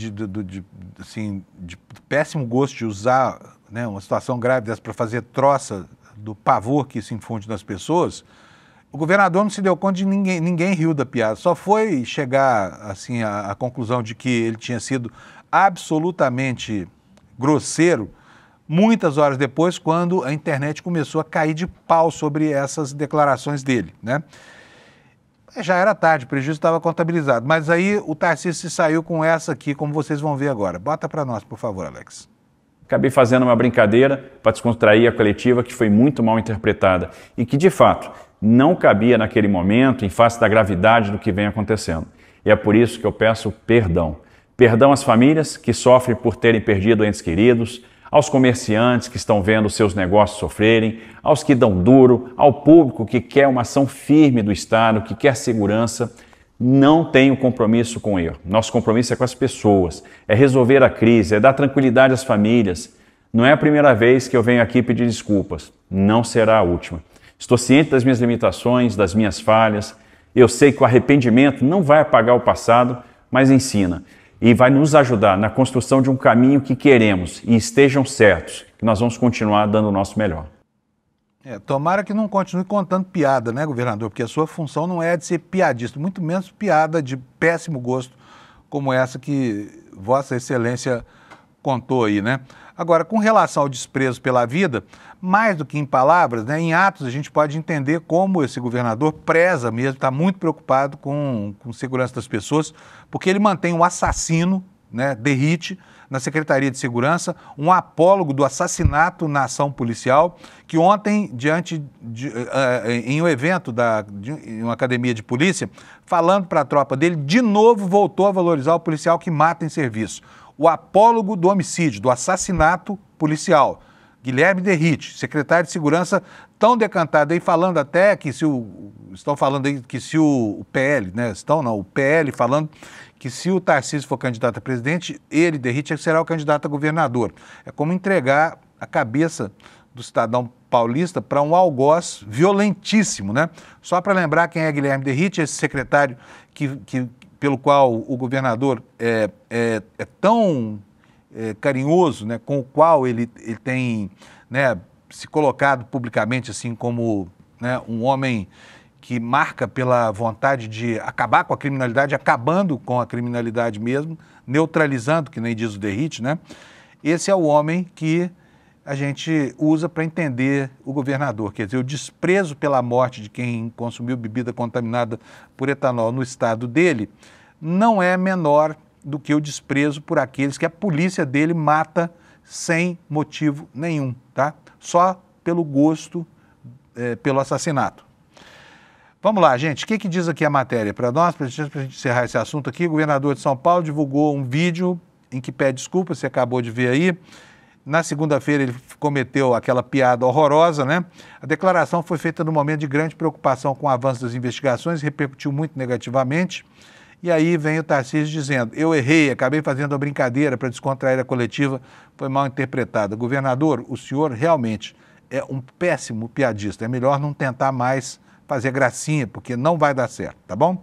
péssimo gosto de usar, né, uma situação grave dessa para fazer troça do pavor que se infunde nas pessoas, o governador não se deu conta de ninguém riu da piada. Só foi chegar assim, à conclusão de que ele tinha sido absolutamente grosseiro muitas horas depois, quando a internet começou a cair de pau sobre essas declarações dele, né? Já era tarde, o prejuízo estava contabilizado. Mas aí o Tarcísio se saiu com essa aqui, como vocês vão ver agora. Bota para nós, por favor, Alex. Acabei fazendo uma brincadeira para descontrair a coletiva que foi muito mal interpretada e que, de fato, não cabia naquele momento em face da gravidade do que vem acontecendo. E é por isso que eu peço perdão. Perdão às famílias que sofrem por terem perdido entes queridos, aos comerciantes que estão vendo seus negócios sofrerem, aos que dão duro, ao público que quer uma ação firme do Estado, que quer segurança. Não tenho compromisso com erro. Nosso compromisso é com as pessoas, é resolver a crise, é dar tranquilidade às famílias. Não é a primeira vez que eu venho aqui pedir desculpas, não será a última. Estou ciente das minhas limitações, das minhas falhas. Eu sei que o arrependimento não vai apagar o passado, mas ensina. E vai nos ajudar na construção de um caminho que queremos e estejam certos que nós vamos continuar dando o nosso melhor. Tomara que não continue contando piada, né, governador? Porque a sua função não é de ser piadista, muito menos piada de péssimo gosto como essa que Vossa Excelência contou aí, né? Agora, com relação ao desprezo pela vida, mais do que em palavras, né, em atos a gente pode entender como esse governador preza mesmo, está muito preocupado com segurança das pessoas, porque ele mantém um assassino, né, Derrite, na Secretaria de Segurança, um apólogo do assassinato na ação policial, que ontem, em um evento em uma academia de polícia, falando para a tropa dele, de novo voltou a valorizar o policial que mata em serviço. O apólogo do homicídio, do assassinato policial, Guilherme Derrite, secretário de Segurança, tão decantado aí, falando até que estão falando aí que se o PL, né, o PL falando que se o Tarcísio for candidato a presidente, ele, Derrite, será o candidato a governador. É como entregar a cabeça do cidadão paulista para um algoz violentíssimo, né? Só para lembrar quem é Guilherme Derrite, esse secretário pelo qual o governador é tão carinhoso, né, com o qual ele tem, né, se colocado publicamente assim como, né, um homem que marca pela vontade de acabar com a criminalidade, acabando com a criminalidade mesmo, neutralizando, que nem diz o Derrite, né? Esse é o homem que a gente usa para entender o governador, quer dizer, o desprezo pela morte de quem consumiu bebida contaminada por etanol no estado dele não é menor do que o desprezo por aqueles que a polícia dele mata sem motivo nenhum, tá? Só pelo gosto, pelo assassinato. Vamos lá, gente, o que diz aqui a matéria para nós, para a gente encerrar esse assunto aqui? O governador de São Paulo divulgou um vídeo em que pede desculpa, você acabou de ver aí. Na segunda-feira ele cometeu aquela piada horrorosa, né? A declaração foi feita no momento de grande preocupação com o avanço das investigações, repercutiu muito negativamente. E aí vem o Tarcísio dizendo, eu errei, acabei fazendo a brincadeira para descontrair a coletiva, foi mal interpretada. Governador, o senhor realmente é um péssimo piadista, é melhor não tentar mais fazer gracinha, porque não vai dar certo, tá bom?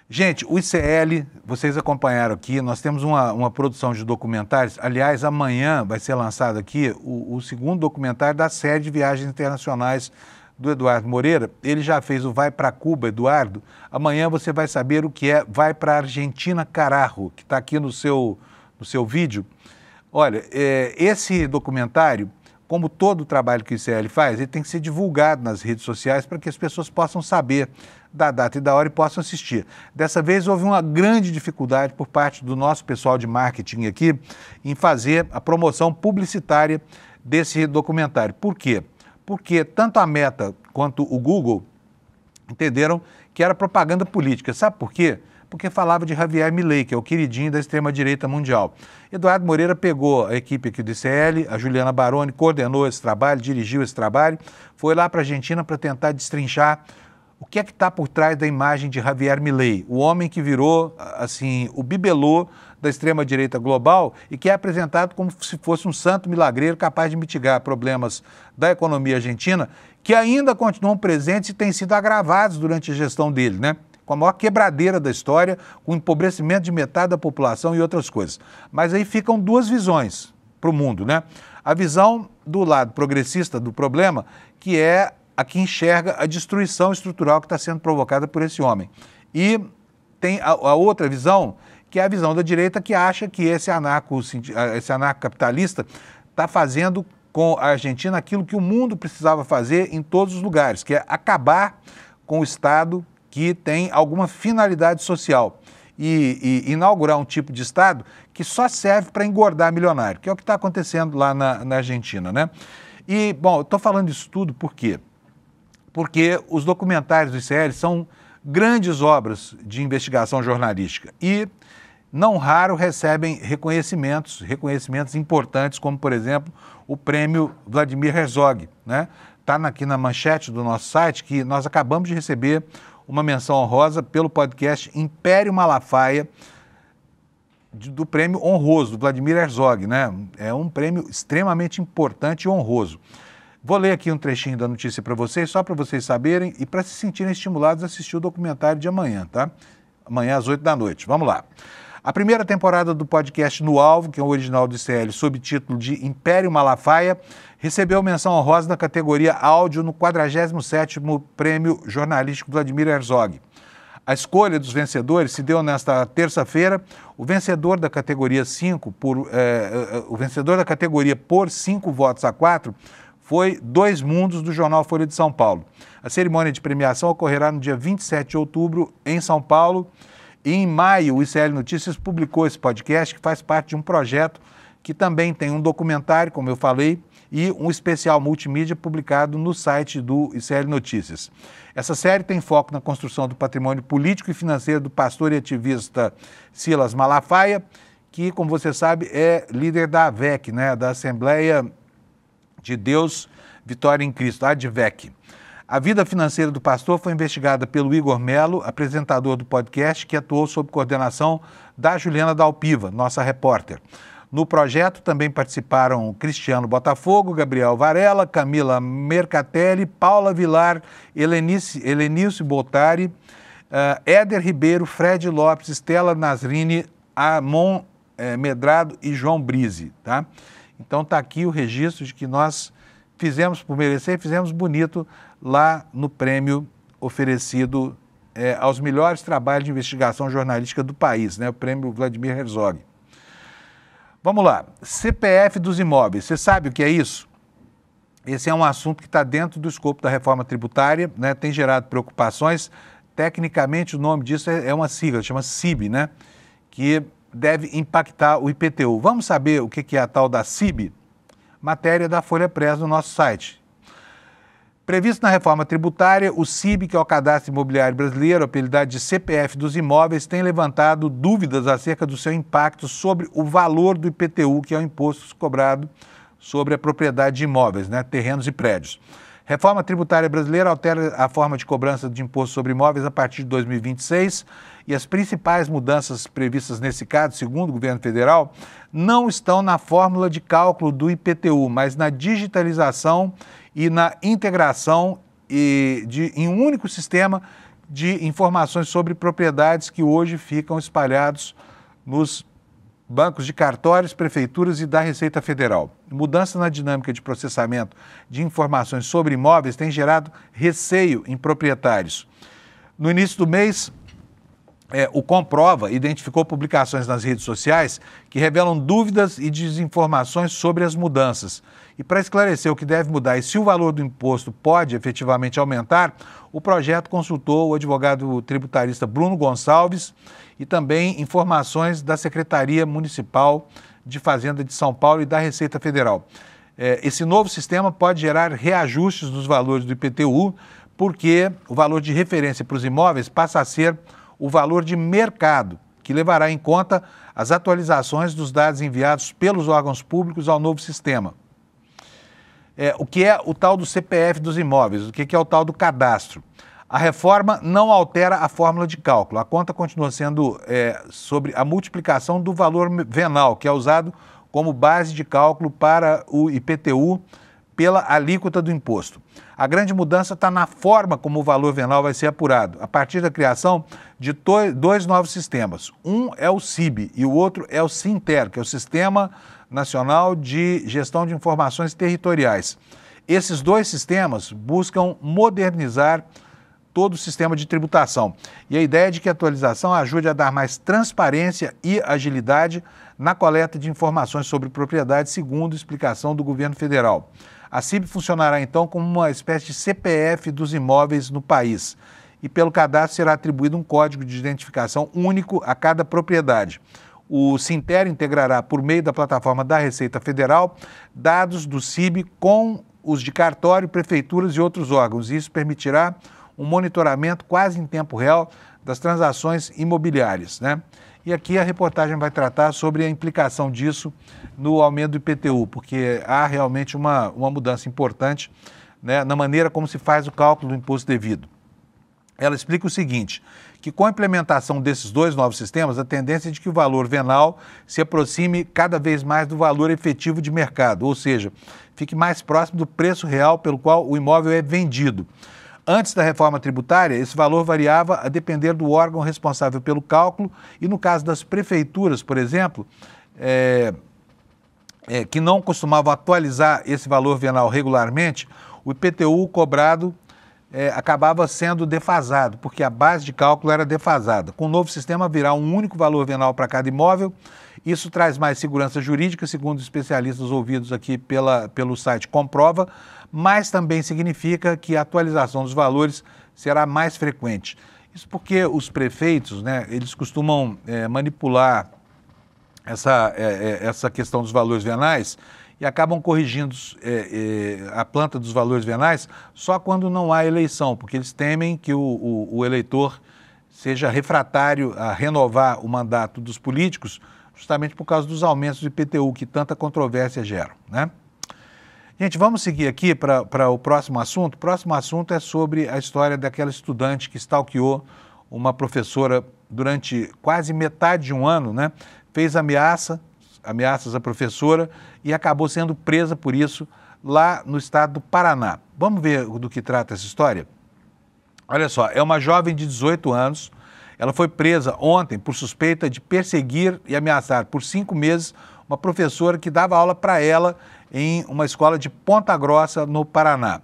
Gente, o ICL, vocês acompanharam aqui, nós temos uma produção de documentários, aliás, amanhã vai ser lançado aqui o segundo documentário da série de viagens internacionais do Eduardo Moreira. Ele já fez o Vai para Cuba, Eduardo. Amanhã você vai saber o que é Vai para Argentina Carajo, que está aqui no seu vídeo. Olha, esse documentário, como todo o trabalho que o ICL faz, ele tem que ser divulgado nas redes sociais para que as pessoas possam saber da data e da hora e possam assistir. Dessa vez houve uma grande dificuldade por parte do nosso pessoal de marketing aqui em fazer a promoção publicitária desse documentário. Por quê? Porque tanto a Meta quanto o Google entenderam que era propaganda política. Sabe por quê? Porque falava de Javier Milei, que é o queridinho da extrema-direita mundial. Eduardo Moreira pegou a equipe aqui do ICL, a Juliana Baroni coordenou esse trabalho, dirigiu esse trabalho, foi lá para a Argentina para tentar destrinchar o que é que está por trás da imagem de Javier Milei, o homem que virou, assim, o bibelô da extrema-direita global e que é apresentado como se fosse um santo milagreiro capaz de mitigar problemas da economia argentina, que ainda continuam presentes e têm sido agravados durante a gestão dele, né? Com a maior quebradeira da história, com o empobrecimento de metade da população e outras coisas. Mas aí ficam duas visões para o mundo, né? A visão do lado progressista do problema, que é a que enxerga a destruição estrutural que está sendo provocada por esse homem. E tem a outra visão, que é a visão da direita, que acha que esse anarcocapitalista está fazendo com a Argentina aquilo que o mundo precisava fazer em todos os lugares, que é acabar com o Estado que tem alguma finalidade social e inaugurar um tipo de Estado que só serve para engordar milionário, que é o que está acontecendo lá na Argentina, né? E, bom, eu estou falando isso tudo por quê? Porque os documentários do ICL são grandes obras de investigação jornalística e, não raro, recebem reconhecimentos importantes, como, por exemplo, o prêmio Vladimir Herzog, né? Está aqui na manchete do nosso site que nós acabamos de receber uma menção honrosa pelo podcast Império Malafaia, do prêmio honroso, do Vladimir Herzog, né? É um prêmio extremamente importante e honroso. Vou ler aqui um trechinho da notícia para vocês, só para vocês saberem e para se sentirem estimulados a assistir o documentário de amanhã, tá? Amanhã às 8 da noite. Vamos lá. A primeira temporada do podcast No Alvo, que é o original do ICL, sob título de Império Malafaia, recebeu menção honrosa na categoria áudio no 47º Prêmio Jornalístico Vladimir Herzog. A escolha dos vencedores se deu nesta terça-feira. O vencedor da categoria 5, por 5 votos a 4, foi Dois Mundos, do jornal Folha de São Paulo. A cerimônia de premiação ocorrerá no dia 27 de outubro, em São Paulo. E em maio, o ICL Notícias publicou esse podcast, que faz parte de um projeto que também tem um documentário, como eu falei, e um especial multimídia publicado no site do ICL Notícias. Essa série tem foco na construção do patrimônio político e financeiro do pastor e ativista Silas Malafaia, que, como você sabe, é líder da AVEC, né, da Assembleia de Deus Vitória em Cristo, a ADVEC. A vida financeira do pastor foi investigada pelo Igor Melo, apresentador do podcast, que atuou sob coordenação da Juliana Dalpiva, nossa repórter. No projeto também participaram Cristiano Botafogo, Gabriel Varela, Camila Mercatelli, Paula Vilar, Helenício Boltari, Éder Ribeiro, Fred Lopes, Estela Nasrini, Amon Medrado e João Brise, tá? Então está aqui o registro de que nós fizemos por merecer, fizemos bonito lá no prêmio oferecido aos melhores trabalhos de investigação jornalística do país, né? O prêmio Vladimir Herzog. Vamos lá, CPF dos imóveis, você sabe o que é isso? Esse é um assunto que está dentro do escopo da reforma tributária, né? Tem gerado preocupações. Tecnicamente, o nome disso é uma sigla, chama CIB, né? Que deve impactar o IPTU. Vamos saber o que é a tal da CIB? Matéria da Folha Press no nosso site. Previsto na reforma tributária, o CIB, que é o Cadastro Imobiliário Brasileiro, apelidado de CPF dos imóveis, tem levantado dúvidas acerca do seu impacto sobre o valor do IPTU, que é o imposto cobrado sobre a propriedade de imóveis, né, terrenos e prédios. Reforma tributária brasileira altera a forma de cobrança de imposto sobre imóveis a partir de 2026 e as principais mudanças previstas nesse caso, segundo o governo federal, não estão na fórmula de cálculo do IPTU, mas na digitalização e na integração em um único sistema de informações sobre propriedades que hoje ficam espalhados nos bancos de cartórios, prefeituras e da Receita Federal. Mudança na dinâmica de processamento de informações sobre imóveis tem gerado receio em proprietários. No início do mês, o Comprova identificou publicações nas redes sociais que revelam dúvidas e desinformações sobre as mudanças. E para esclarecer o que deve mudar e se o valor do imposto pode efetivamente aumentar, o projeto consultou o advogado tributarista Bruno Gonçalves e também informações da Secretaria Municipal de Fazenda de São Paulo e da Receita Federal. Esse novo sistema pode gerar reajustes dos valores do IPTU porque o valor de referência para os imóveis passa a ser o valor de mercado, que levará em conta as atualizações dos dados enviados pelos órgãos públicos ao novo sistema. O que é o tal do CPF dos imóveis, o que é o tal do cadastro. A reforma não altera a fórmula de cálculo. A conta continua sendo sobre a multiplicação do valor venal, que é usado como base de cálculo para o IPTU pela alíquota do imposto. A grande mudança está na forma como o valor venal vai ser apurado, a partir da criação de dois novos sistemas. Um é o SIB e o outro é o SINTER, que é o Sistema Nacional de Gestão de Informações Territoriais. Esses dois sistemas buscam modernizar todo o sistema de tributação. E a ideia é de que a atualização ajude a dar mais transparência e agilidade na coleta de informações sobre propriedade, segundo explicação do governo federal. A SIB funcionará então como uma espécie de CPF dos imóveis no país e pelo cadastro será atribuído um código de identificação único a cada propriedade. O SINTER integrará, por meio da plataforma da Receita Federal, dados do SIB com os de cartório, prefeituras e outros órgãos. Isso permitirá um monitoramento quase em tempo real das transações imobiliárias, né? E aqui a reportagem vai tratar sobre a implicação disso no aumento do IPTU, porque há realmente uma mudança importante, né, na maneira como se faz o cálculo do imposto devido. Ela explica o seguinte, que com a implementação desses dois novos sistemas, a tendência é de que o valor venal se aproxime cada vez mais do valor efetivo de mercado, ou seja, fique mais próximo do preço real pelo qual o imóvel é vendido. Antes da reforma tributária, esse valor variava a depender do órgão responsável pelo cálculo e, no caso das prefeituras, por exemplo, que não costumavam atualizar esse valor venal regularmente, o IPTU cobrado acabava sendo defasado, porque a base de cálculo era defasada. Com o novo sistema, virá um único valor venal para cada imóvel. Isso traz mais segurança jurídica, segundo especialistas ouvidos aqui pelo site Comprova, mas também significa que a atualização dos valores será mais frequente. Isso porque os prefeitos, né, eles costumam manipular essa questão dos valores venais e acabam corrigindo a planta dos valores venais só quando não há eleição, porque eles temem que o eleitor seja refratário a renovar o mandato dos políticos, justamente por causa dos aumentos do IPTU, que tanta controvérsia geram, né? Gente, vamos seguir aqui para o próximo assunto. O próximo assunto é sobre a história daquela estudante que stalkeou uma professora durante quase metade de um ano, né? Fez ameaças à professora e acabou sendo presa por isso lá no estado do Paraná. Vamos ver do que trata essa história? Olha só, é uma jovem de 18 anos. Ela foi presa ontem por suspeita de perseguir e ameaçar por 5 meses uma professora que dava aula para ela em uma escola de Ponta Grossa, no Paraná.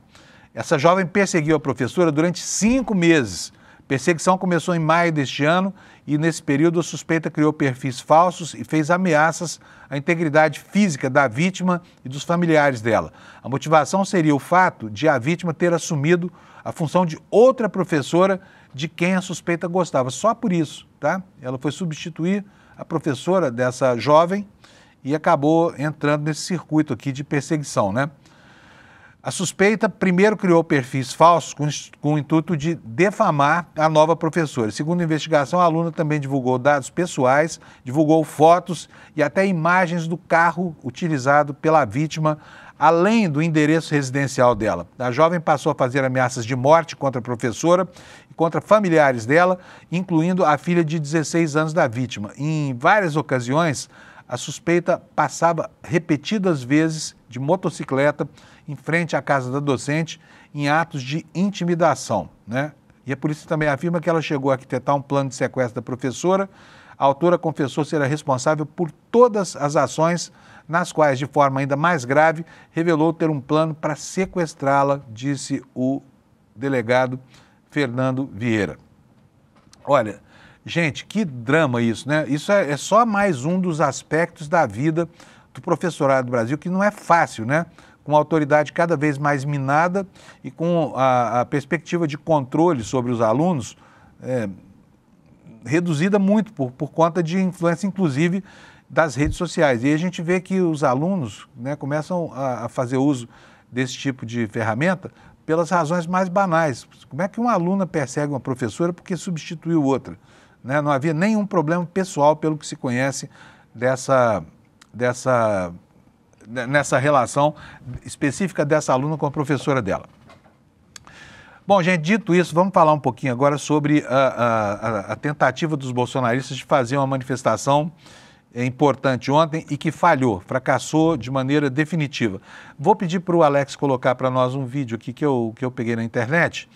Essa jovem perseguiu a professora durante 5 meses. A perseguição começou em maio deste ano e, nesse período, a suspeita criou perfis falsos e fez ameaças à integridade física da vítima e dos familiares dela. A motivação seria o fato de a vítima ter assumido a função de outra professora de quem a suspeita gostava. Só por isso, tá? Ela foi substituir a professora dessa jovem e acabou entrando nesse circuito aqui de perseguição, né? A suspeita primeiro criou perfis falsos com o intuito de defamar a nova professora. Segundo a investigação, a aluna também divulgou dados pessoais, divulgou fotos e até imagens do carro utilizado pela vítima, além do endereço residencial dela. A jovem passou a fazer ameaças de morte contra a professora e contra familiares dela, incluindo a filha de 16 anos da vítima. Em várias ocasiões, a suspeita passava repetidas vezes de motocicleta em frente à casa da docente em atos de intimidação, né? E a polícia também afirma que ela chegou a arquitetar um plano de sequestro da professora. A autora confessou ser a responsável por todas as ações, nas quais, de forma ainda mais grave, revelou ter um plano para sequestrá-la, disse o delegado Fernando Vieira. Olha, gente, que drama isso, né? Isso é só mais um dos aspectos da vida do professorado do Brasil, que não é fácil, né? Com a autoridade cada vez mais minada e com a perspectiva de controle sobre os alunos reduzida muito por conta de influência, inclusive, das redes sociais. E aí a gente vê que os alunos, né, começam a fazer uso desse tipo de ferramenta pelas razões mais banais. Como é que uma aluna persegue uma professora porque substituiu outra? Né? Não havia nenhum problema pessoal, pelo que se conhece nessa relação específica dessa aluna com a professora dela. Bom, gente, dito isso, vamos falar um pouquinho agora sobre a tentativa dos bolsonaristas de fazer uma manifestação importante ontem e que falhou, fracassou de maneira definitiva. Vou pedir para o Alex colocar para nós um vídeo aqui que eu peguei na internet,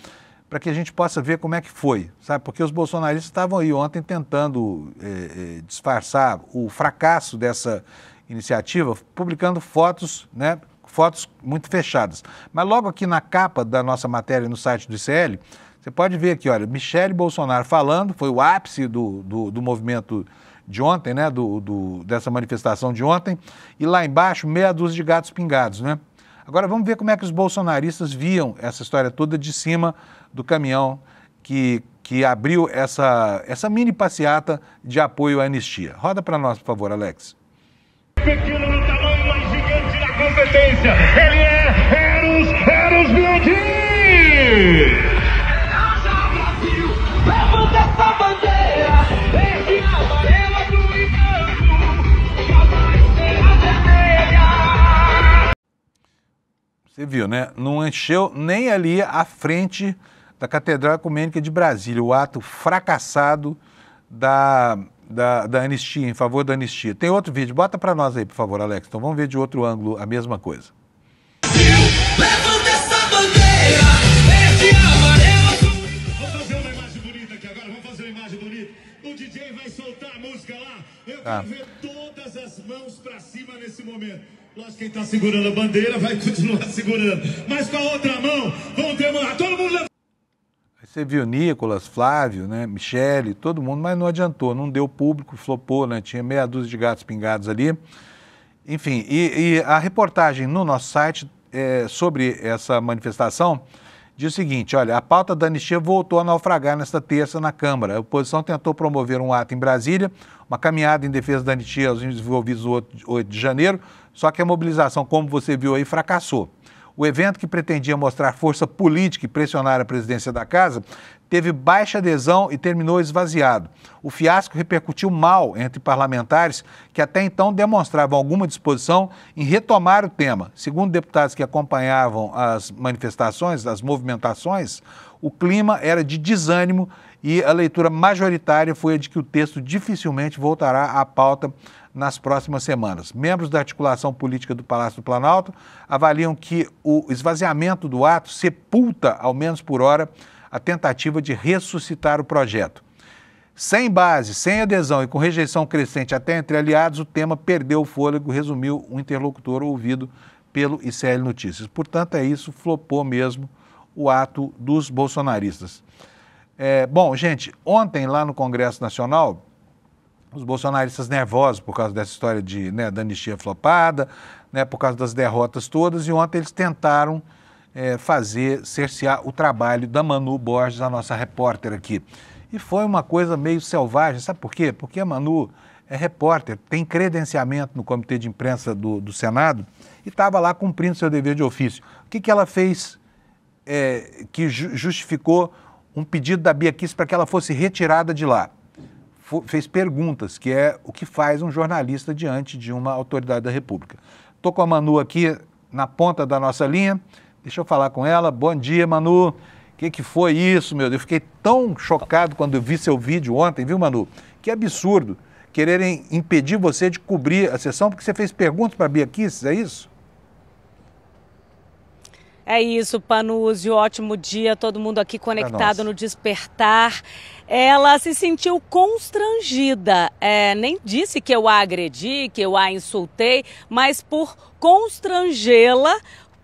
para que a gente possa ver como é que foi, sabe? Porque os bolsonaristas estavam aí ontem tentando disfarçar o fracasso dessa iniciativa, publicando fotos, né? Fotos muito fechadas. Mas logo aqui na capa da nossa matéria no site do ICL, você pode ver aqui, olha, Michele Bolsonaro falando, foi o ápice do movimento de ontem, né, dessa manifestação de ontem, e lá embaixo meia dúzia de gatos pingados, né? Agora vamos ver como é que os bolsonaristas viam essa história toda de cima do caminhão que abriu essa mini passeata de apoio à anistia. Roda para nós, por favor, Alex. Pequeno no tamanho, mas gigante na competência. Ele é Eros Bianchi! Levanta essa bandeira, verde, amarela, azul e branco, jamais será vermelha. Você viu, né? Não encheu nem ali à frente da Catedral Ecumênica de Brasília, o ato fracassado da anistia, em favor da anistia. Tem outro vídeo, bota para nós aí, por favor, Alex. Então vamos ver de outro ângulo a mesma coisa. Levanta essa bandeira, verde, amarela, azul. Vamos fazer uma imagem bonita aqui agora, vamos fazer uma imagem bonita. O DJ vai soltar a música lá. Eu quero ver todas as mãos para cima nesse momento. Lógico, quem está segurando a bandeira vai continuar segurando. Mas com a outra mão, vamos demorar. Todo mundo levanta. Você viu Nicolas, Flávio, né, Michele, todo mundo, mas não adiantou, não deu público, flopou, né, tinha meia dúzia de gatos pingados ali. Enfim, e a reportagem no nosso site sobre essa manifestação diz o seguinte, olha, a pauta da anistia voltou a naufragar nesta terça na Câmara. A oposição tentou promover um ato em Brasília, uma caminhada em defesa da anistia aos envolvidos no 8 de janeiro, só que a mobilização, como você viu aí, fracassou. O evento, que pretendia mostrar força política e pressionar a presidência da casa, teve baixa adesão e terminou esvaziado. O fiasco repercutiu mal entre parlamentares que até então demonstravam alguma disposição em retomar o tema. Segundo deputados que acompanhavam as manifestações, as movimentações, o clima era de desânimo e a leitura majoritária foi a de que o texto dificilmente voltará à pauta nas próximas semanas. Membros da articulação política do Palácio do Planalto avaliam que o esvaziamento do ato sepulta, ao menos por hora, a tentativa de ressuscitar o projeto. Sem base, sem adesão e com rejeição crescente até entre aliados, o tema perdeu o fôlego, resumiu um interlocutor ouvido pelo ICL Notícias. Portanto, é isso, flopou mesmo o ato dos bolsonaristas. Bom, gente, ontem lá no Congresso Nacional, os bolsonaristas nervosos por causa dessa história da anistia flopada, né, por causa das derrotas todas, e ontem eles tentaram cercear o trabalho da Manu Borges, a nossa repórter aqui. E foi uma coisa meio selvagem, sabe por quê? Porque a Manu é repórter, tem credenciamento no Comitê de Imprensa do Senado e estava lá cumprindo seu dever de ofício. O que ela fez que justificou um pedido da Bia Kicis para que ela fosse retirada de lá? Fez perguntas, que é o que faz um jornalista diante de uma autoridade da República. Estou com a Manu aqui na ponta da nossa linha, deixa eu falar com ela. Bom dia, Manu. O que foi isso, meu Deus? Eu fiquei tão chocado quando eu vi seu vídeo ontem, viu, Manu? Que absurdo quererem impedir você de cobrir a sessão porque você fez perguntas para a Bia Kicis, é isso? É isso, Panuzio, ótimo dia, todo mundo aqui conectado no Despertar. Ela se sentiu constrangida, nem disse que eu a agredi, que eu a insultei, mas por constrangê-la,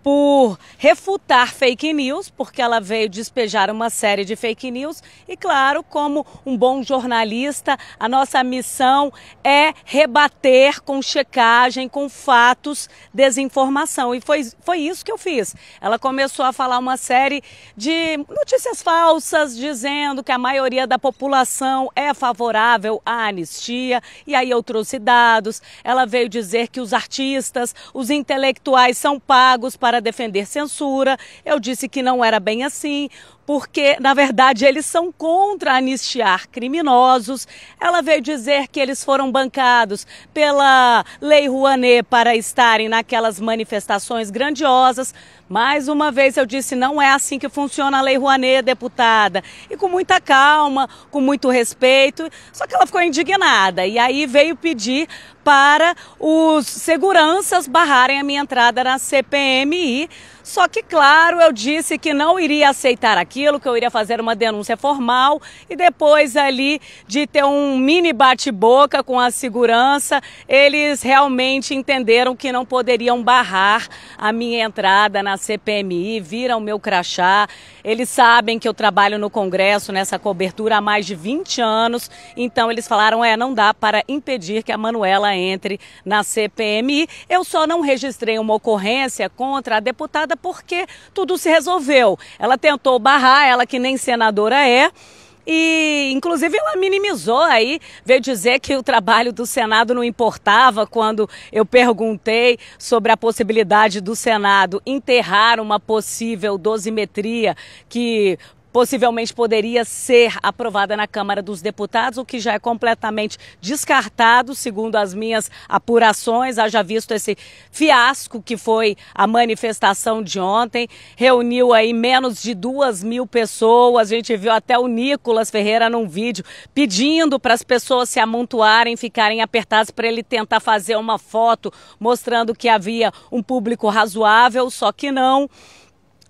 por refutar fake news, porque ela veio despejar uma série de fake news e, claro, como um bom jornalista, a nossa missão é rebater com checagem, com fatos, desinformação. E foi isso que eu fiz. Ela começou a falar uma série de notícias falsas, dizendo que a maioria da população é favorável à anistia, e aí eu trouxe dados. Ela veio dizer que os artistas, os intelectuais são pagos para para defender censura. Eu disse que não era bem assim, porque, na verdade, eles são contra anistiar criminosos. Ela veio dizer que eles foram bancados pela Lei Rouanet para estarem naquelas manifestações grandiosas. Mais uma vez eu disse, não é assim que funciona a Lei Rouanet, deputada. E com muita calma, com muito respeito, só que ela ficou indignada. E aí veio pedir para os seguranças barrarem a minha entrada na CPMI. Só que, claro, eu disse que não iria aceitar aquilo, que eu iria fazer uma denúncia formal e depois ali de ter um mini bate-boca com a segurança, eles realmente entenderam que não poderiam barrar a minha entrada na CPMI, viram o meu crachá. Eles sabem que eu trabalho no Congresso nessa cobertura há mais de 20 anos, então eles falaram, não dá para impedir que a Manuela entre na CPMI. Eu só não registrei uma ocorrência contra a deputada porque tudo se resolveu. Ela tentou barrar, ela que nem senadora é, e inclusive ela minimizou aí, veio dizer que o trabalho do Senado não importava quando eu perguntei sobre a possibilidade do Senado enterrar uma possível dosimetria que possivelmente poderia ser aprovada na Câmara dos Deputados, o que já é completamente descartado, segundo as minhas apurações. Haja visto esse fiasco que foi a manifestação de ontem, reuniu aí menos de 2.000 pessoas, a gente viu até o Nicolas Ferreira num vídeo pedindo para as pessoas se amontoarem, ficarem apertadas para ele tentar fazer uma foto mostrando que havia um público razoável, só que não.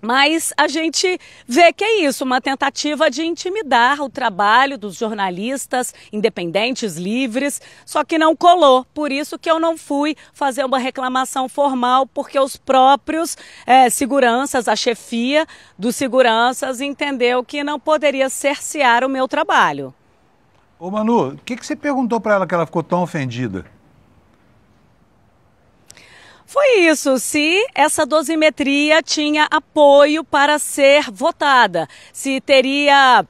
Mas a gente vê que é isso, uma tentativa de intimidar o trabalho dos jornalistas independentes, livres, só que não colou. Por isso que eu não fui fazer uma reclamação formal, porque os próprios seguranças, a chefia dos seguranças entendeu que não poderia cercear o meu trabalho. Ô Manu, o que você perguntou para ela que ela ficou tão ofendida? Foi isso, se essa dosimetria tinha apoio para ser votada, se teria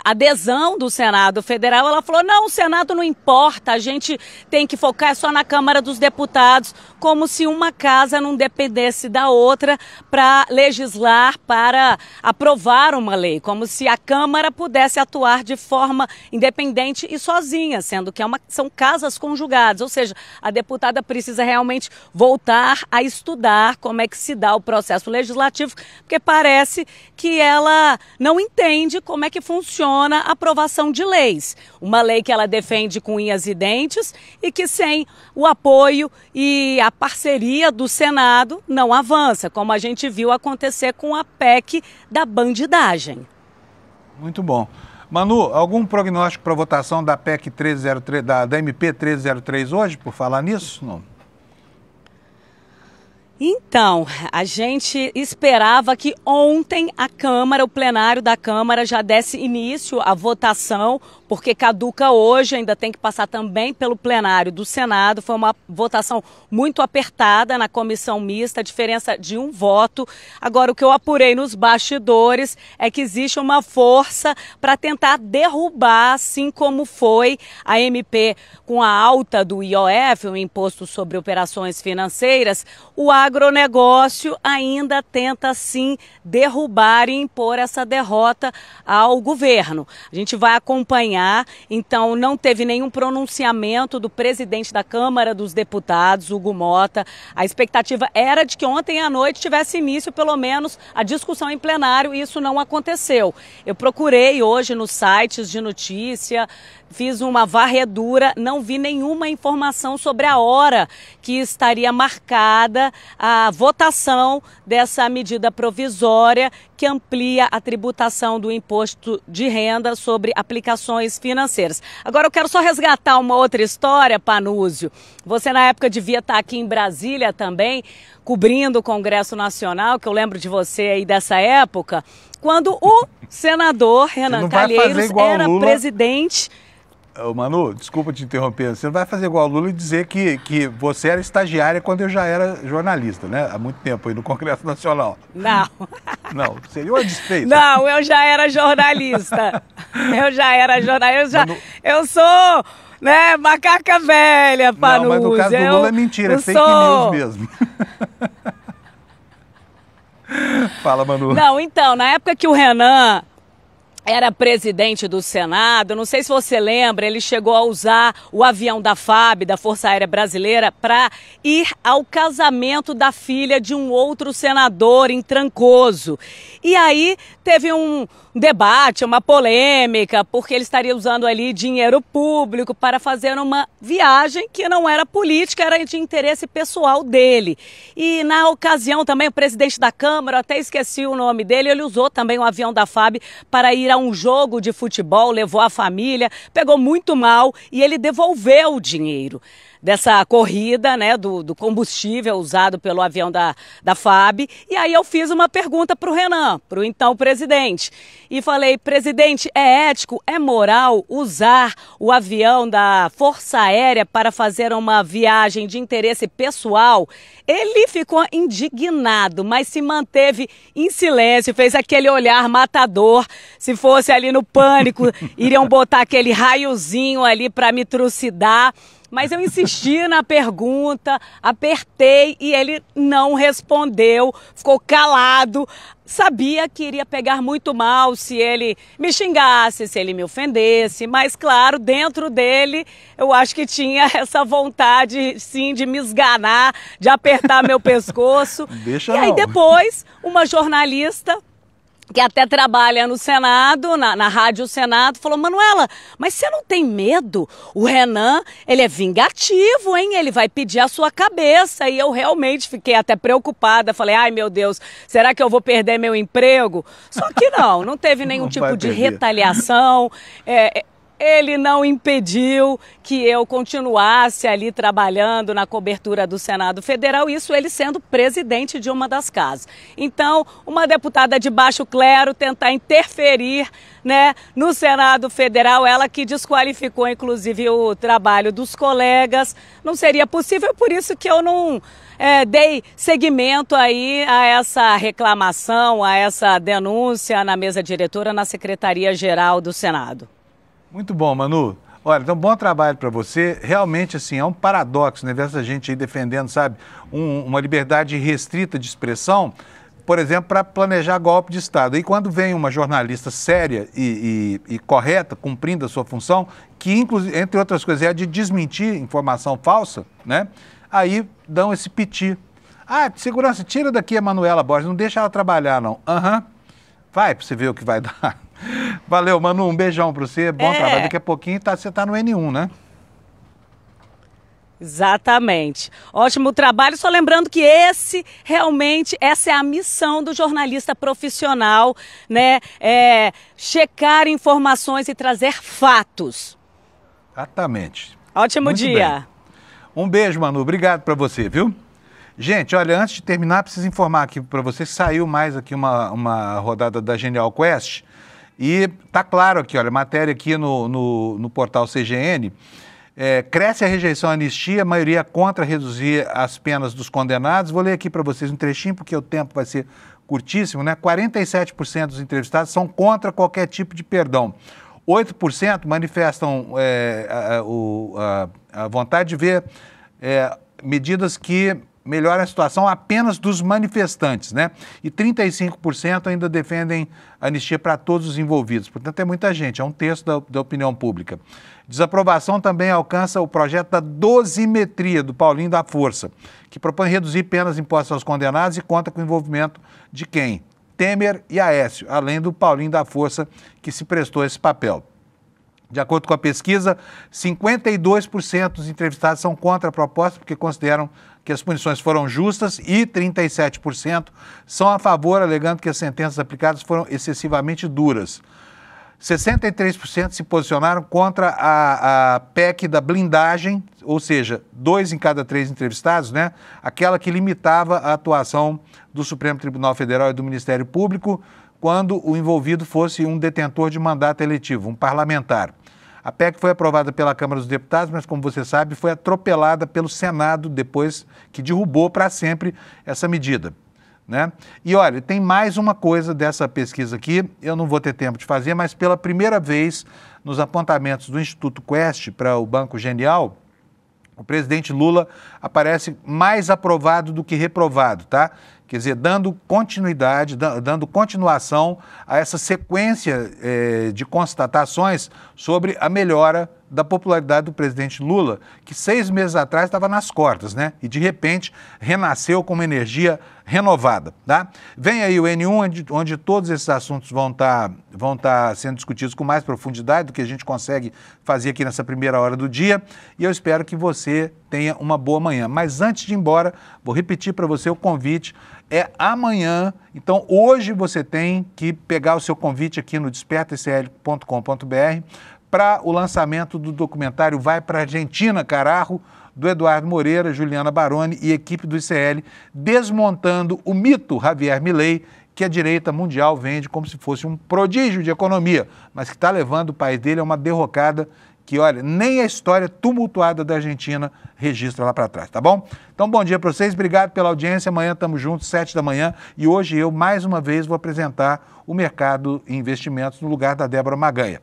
adesão do Senado Federal. Ela falou, não, o Senado não importa, a gente tem que focar só na Câmara dos Deputados, como se uma casa não dependesse da outra para legislar, para aprovar uma lei, como se a Câmara pudesse atuar de forma independente e sozinha, sendo que são casas conjugadas, ou seja, a deputada precisa realmente voltar a estudar como é que se dá o processo legislativo, porque parece que ela não entende como é que funciona a aprovação de leis. Uma lei que ela defende com unhas e dentes e que sem o apoio e a parceria do Senado não avança, como a gente viu acontecer com a PEC da bandidagem. Muito bom. Manu, algum prognóstico para a votação da PEC 1303, da MP 1303 hoje, por falar nisso? Não. Então, a gente esperava que ontem a Câmara, o plenário da Câmara já desse início à votação, porque caduca hoje, ainda tem que passar também pelo plenário do Senado. Foi uma votação muito apertada na comissão mista, diferença de 1 voto. Agora, o que eu apurei nos bastidores é que existe uma força para tentar derrubar, assim como foi a MP com a alta do IOF, o Imposto sobre Operações Financeiras. O agronegócio ainda tenta, sim, derrubar e impor essa derrota ao governo. A gente vai acompanhar. Então, não teve nenhum pronunciamento do presidente da Câmara dos Deputados, Hugo Mota. A expectativa era de que ontem à noite tivesse início, pelo menos, a discussão em plenário, e isso não aconteceu. Eu procurei hoje nos sites de notícia, fiz uma varredura, não vi nenhuma informação sobre a hora que estaria marcada a votação dessa medida provisória que amplia a tributação do imposto de renda sobre aplicações financeiras. Agora eu quero só resgatar uma outra história, Panúzio. Você na época devia estar aqui em Brasília também, cobrindo o Congresso Nacional, que eu lembro de você aí dessa época, quando o senador Renan Calheiros era presidente. Ô Manu, desculpa te interromper, você não vai fazer igual ao Lula e dizer que você era estagiária quando eu já era jornalista, né? Há muito tempo aí no Congresso Nacional. Não. Não, seria uma desfeita. Não, eu já era jornalista. Eu sou, né, macaca velha, Panúzio. Não, mas no caso do Lula é mentira, é fake news mesmo. Fala, Manu. Não, então, na época que o Renan era presidente do Senado, não sei se você lembra, ele chegou a usar o avião da FAB, da Força Aérea Brasileira, para ir ao casamento da filha de um outro senador em Trancoso. E aí teve um debate, uma polêmica, porque ele estaria usando ali dinheiro público para fazer uma viagem que não era política, era de interesse pessoal dele. E na ocasião também o presidente da Câmara, eu até esqueci o nome dele, ele usou também o avião da FAB para ir a um jogo de futebol, levou a família, pegou muito mal e ele devolveu o dinheiro dessa corrida, né, do combustível usado pelo avião da FAB. E aí eu fiz uma pergunta para o Renan, para o então presidente. E falei, presidente, é ético, é moral usar o avião da Força Aérea para fazer uma viagem de interesse pessoal? Ele ficou indignado, mas se manteve em silêncio, fez aquele olhar matador. Se fosse ali no Pânico, iriam botar aquele raiozinho ali para me trucidar. Mas eu insisti na pergunta, apertei e ele não respondeu, ficou calado. Sabia que iria pegar muito mal se ele me xingasse, se ele me ofendesse, mas claro, dentro dele eu acho que tinha essa vontade sim de me esganar, de apertar meu pescoço. Deixa e aí depois uma jornalista que até trabalha no Senado, na Rádio Senado, falou, Manuela, mas você não tem medo? O Renan, ele é vingativo, hein? Ele vai pedir a sua cabeça. E eu realmente fiquei até preocupada. Falei, ai meu Deus, será que eu vou perder meu emprego? Só que não teve nenhum Não tipo vai de perder. retaliação. Ele não impediu que eu continuasse ali trabalhando na cobertura do Senado Federal, isso ele sendo presidente de uma das casas. Então, uma deputada de baixo clero tentar interferir, né, no Senado Federal, ela que desqualificou inclusive o trabalho dos colegas, não seria possível, por isso que eu não dei seguimento aí a essa reclamação, a essa denúncia na mesa diretora, na Secretaria-Geral do Senado. Muito bom, Manu. Olha, então bom trabalho para você. Realmente, assim, é um paradoxo, né? Ver essa gente aí defendendo, sabe, uma liberdade restrita de expressão, por exemplo, para planejar golpe de Estado. E quando vem uma jornalista séria e correta, cumprindo a sua função, que, inclusive, entre outras coisas, é a de desmentir informação falsa, né? Aí dão esse piti. Ah, segurança, tira daqui a Manuela Borges, não deixa ela trabalhar, não. Vai para você ver o que vai dar. Valeu, Manu, um beijão para você, bom trabalho. Daqui a pouquinho você tá no N1, né? Exatamente. Ótimo trabalho. Só lembrando que essa é a missão do jornalista profissional, né? Checar informações e trazer fatos. Exatamente. Ótimo Muito dia. Bem. Um beijo, Manu. Obrigado para você, viu? Gente, olha, antes de terminar, preciso informar aqui para você que saiu mais aqui uma rodada da Genial Quest. E tá claro aqui, olha, matéria aqui no portal CGN, cresce a rejeição à anistia, a maioria contra reduzir as penas dos condenados. Vou ler aqui para vocês um trechinho, porque o tempo vai ser curtíssimo, né? 47% dos entrevistados são contra qualquer tipo de perdão. 8% manifestam a vontade de ver medidas que melhora a situação apenas dos manifestantes, né? E 35% ainda defendem anistia para todos os envolvidos. Portanto, é muita gente, é um terço da opinião pública. Desaprovação também alcança o projeto da dosimetria do Paulinho da Força, que propõe reduzir penas impostas aos condenados e conta com o envolvimento de quem? Temer e Aécio, além do Paulinho da Força, que se prestou a esse papel. De acordo com a pesquisa, 52% dos entrevistados são contra a proposta porque consideram que as punições foram justas e 37% são a favor, alegando que as sentenças aplicadas foram excessivamente duras. 63% se posicionaram contra a PEC da blindagem, ou seja, 2 em cada 3 entrevistados, né? Aquela que limitava a atuação do Supremo Tribunal Federal e do Ministério Público quando o envolvido fosse um detentor de mandato eletivo, um parlamentar. A PEC foi aprovada pela Câmara dos Deputados, mas, como você sabe, foi atropelada pelo Senado depois que derrubou para sempre essa medida, né? E olha, tem mais uma coisa dessa pesquisa aqui, eu não vou ter tempo de fazer, mas pela primeira vez nos apontamentos do Instituto Quest para o Banco Genial, o presidente Lula aparece mais aprovado do que reprovado, tá? Quer dizer, dando continuidade, dando continuação a essa sequência de constatações sobre a melhora da popularidade do presidente Lula, que 6 meses atrás estava nas cordas, né? E de repente renasceu com uma energia renovada, tá? Vem aí o N1, onde todos esses assuntos vão tá sendo discutidos com mais profundidade do que a gente consegue fazer aqui nessa primeira hora do dia, e eu espero que você tenha uma boa manhã. Mas antes de ir embora, vou repetir para você o convite, é amanhã, então hoje você tem que pegar o seu convite aqui no despertaicl.com.br para o lançamento do documentário Vai para a Argentina, Carajo, do Eduardo Moreira, Juliana Baroni e equipe do ICL, desmontando o mito Javier Milei, que a direita mundial vende como se fosse um prodígio de economia, mas que está levando o país dele a uma derrocada que, olha, nem a história tumultuada da Argentina registra lá para trás, tá bom? Então, bom dia para vocês, obrigado pela audiência, amanhã estamos juntos, 7 da manhã, e hoje eu, mais uma vez, vou apresentar o mercado e investimentos no lugar da Débora Maganha.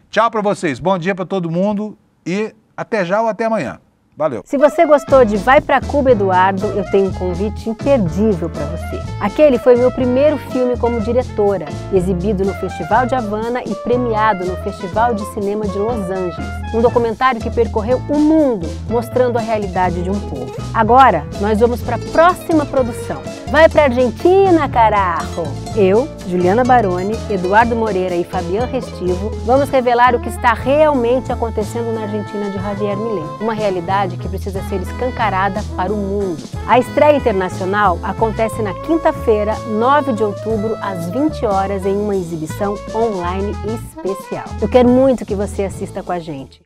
Tchau para vocês, bom dia para todo mundo e até já ou até amanhã. Valeu! Se você gostou de Vai Pra Cuba, Eduardo, eu tenho um convite imperdível para você. Aquele foi meu primeiro filme como diretora, exibido no Festival de Havana e premiado no Festival de Cinema de Los Angeles. Um documentário que percorreu o mundo, mostrando a realidade de um povo. Agora, nós vamos para a próxima produção. Vai pra Argentina, carajo! Eu, Juliana Baroni, Eduardo Moreira e Fabian Restivo vamos revelar o que está realmente acontecendo na Argentina de Javier Milei. Uma realidade que precisa ser escancarada para o mundo. A estreia internacional acontece na quinta-feira, 9 de outubro, às 20 horas, em uma exibição online especial. Eu quero muito que você assista com a gente.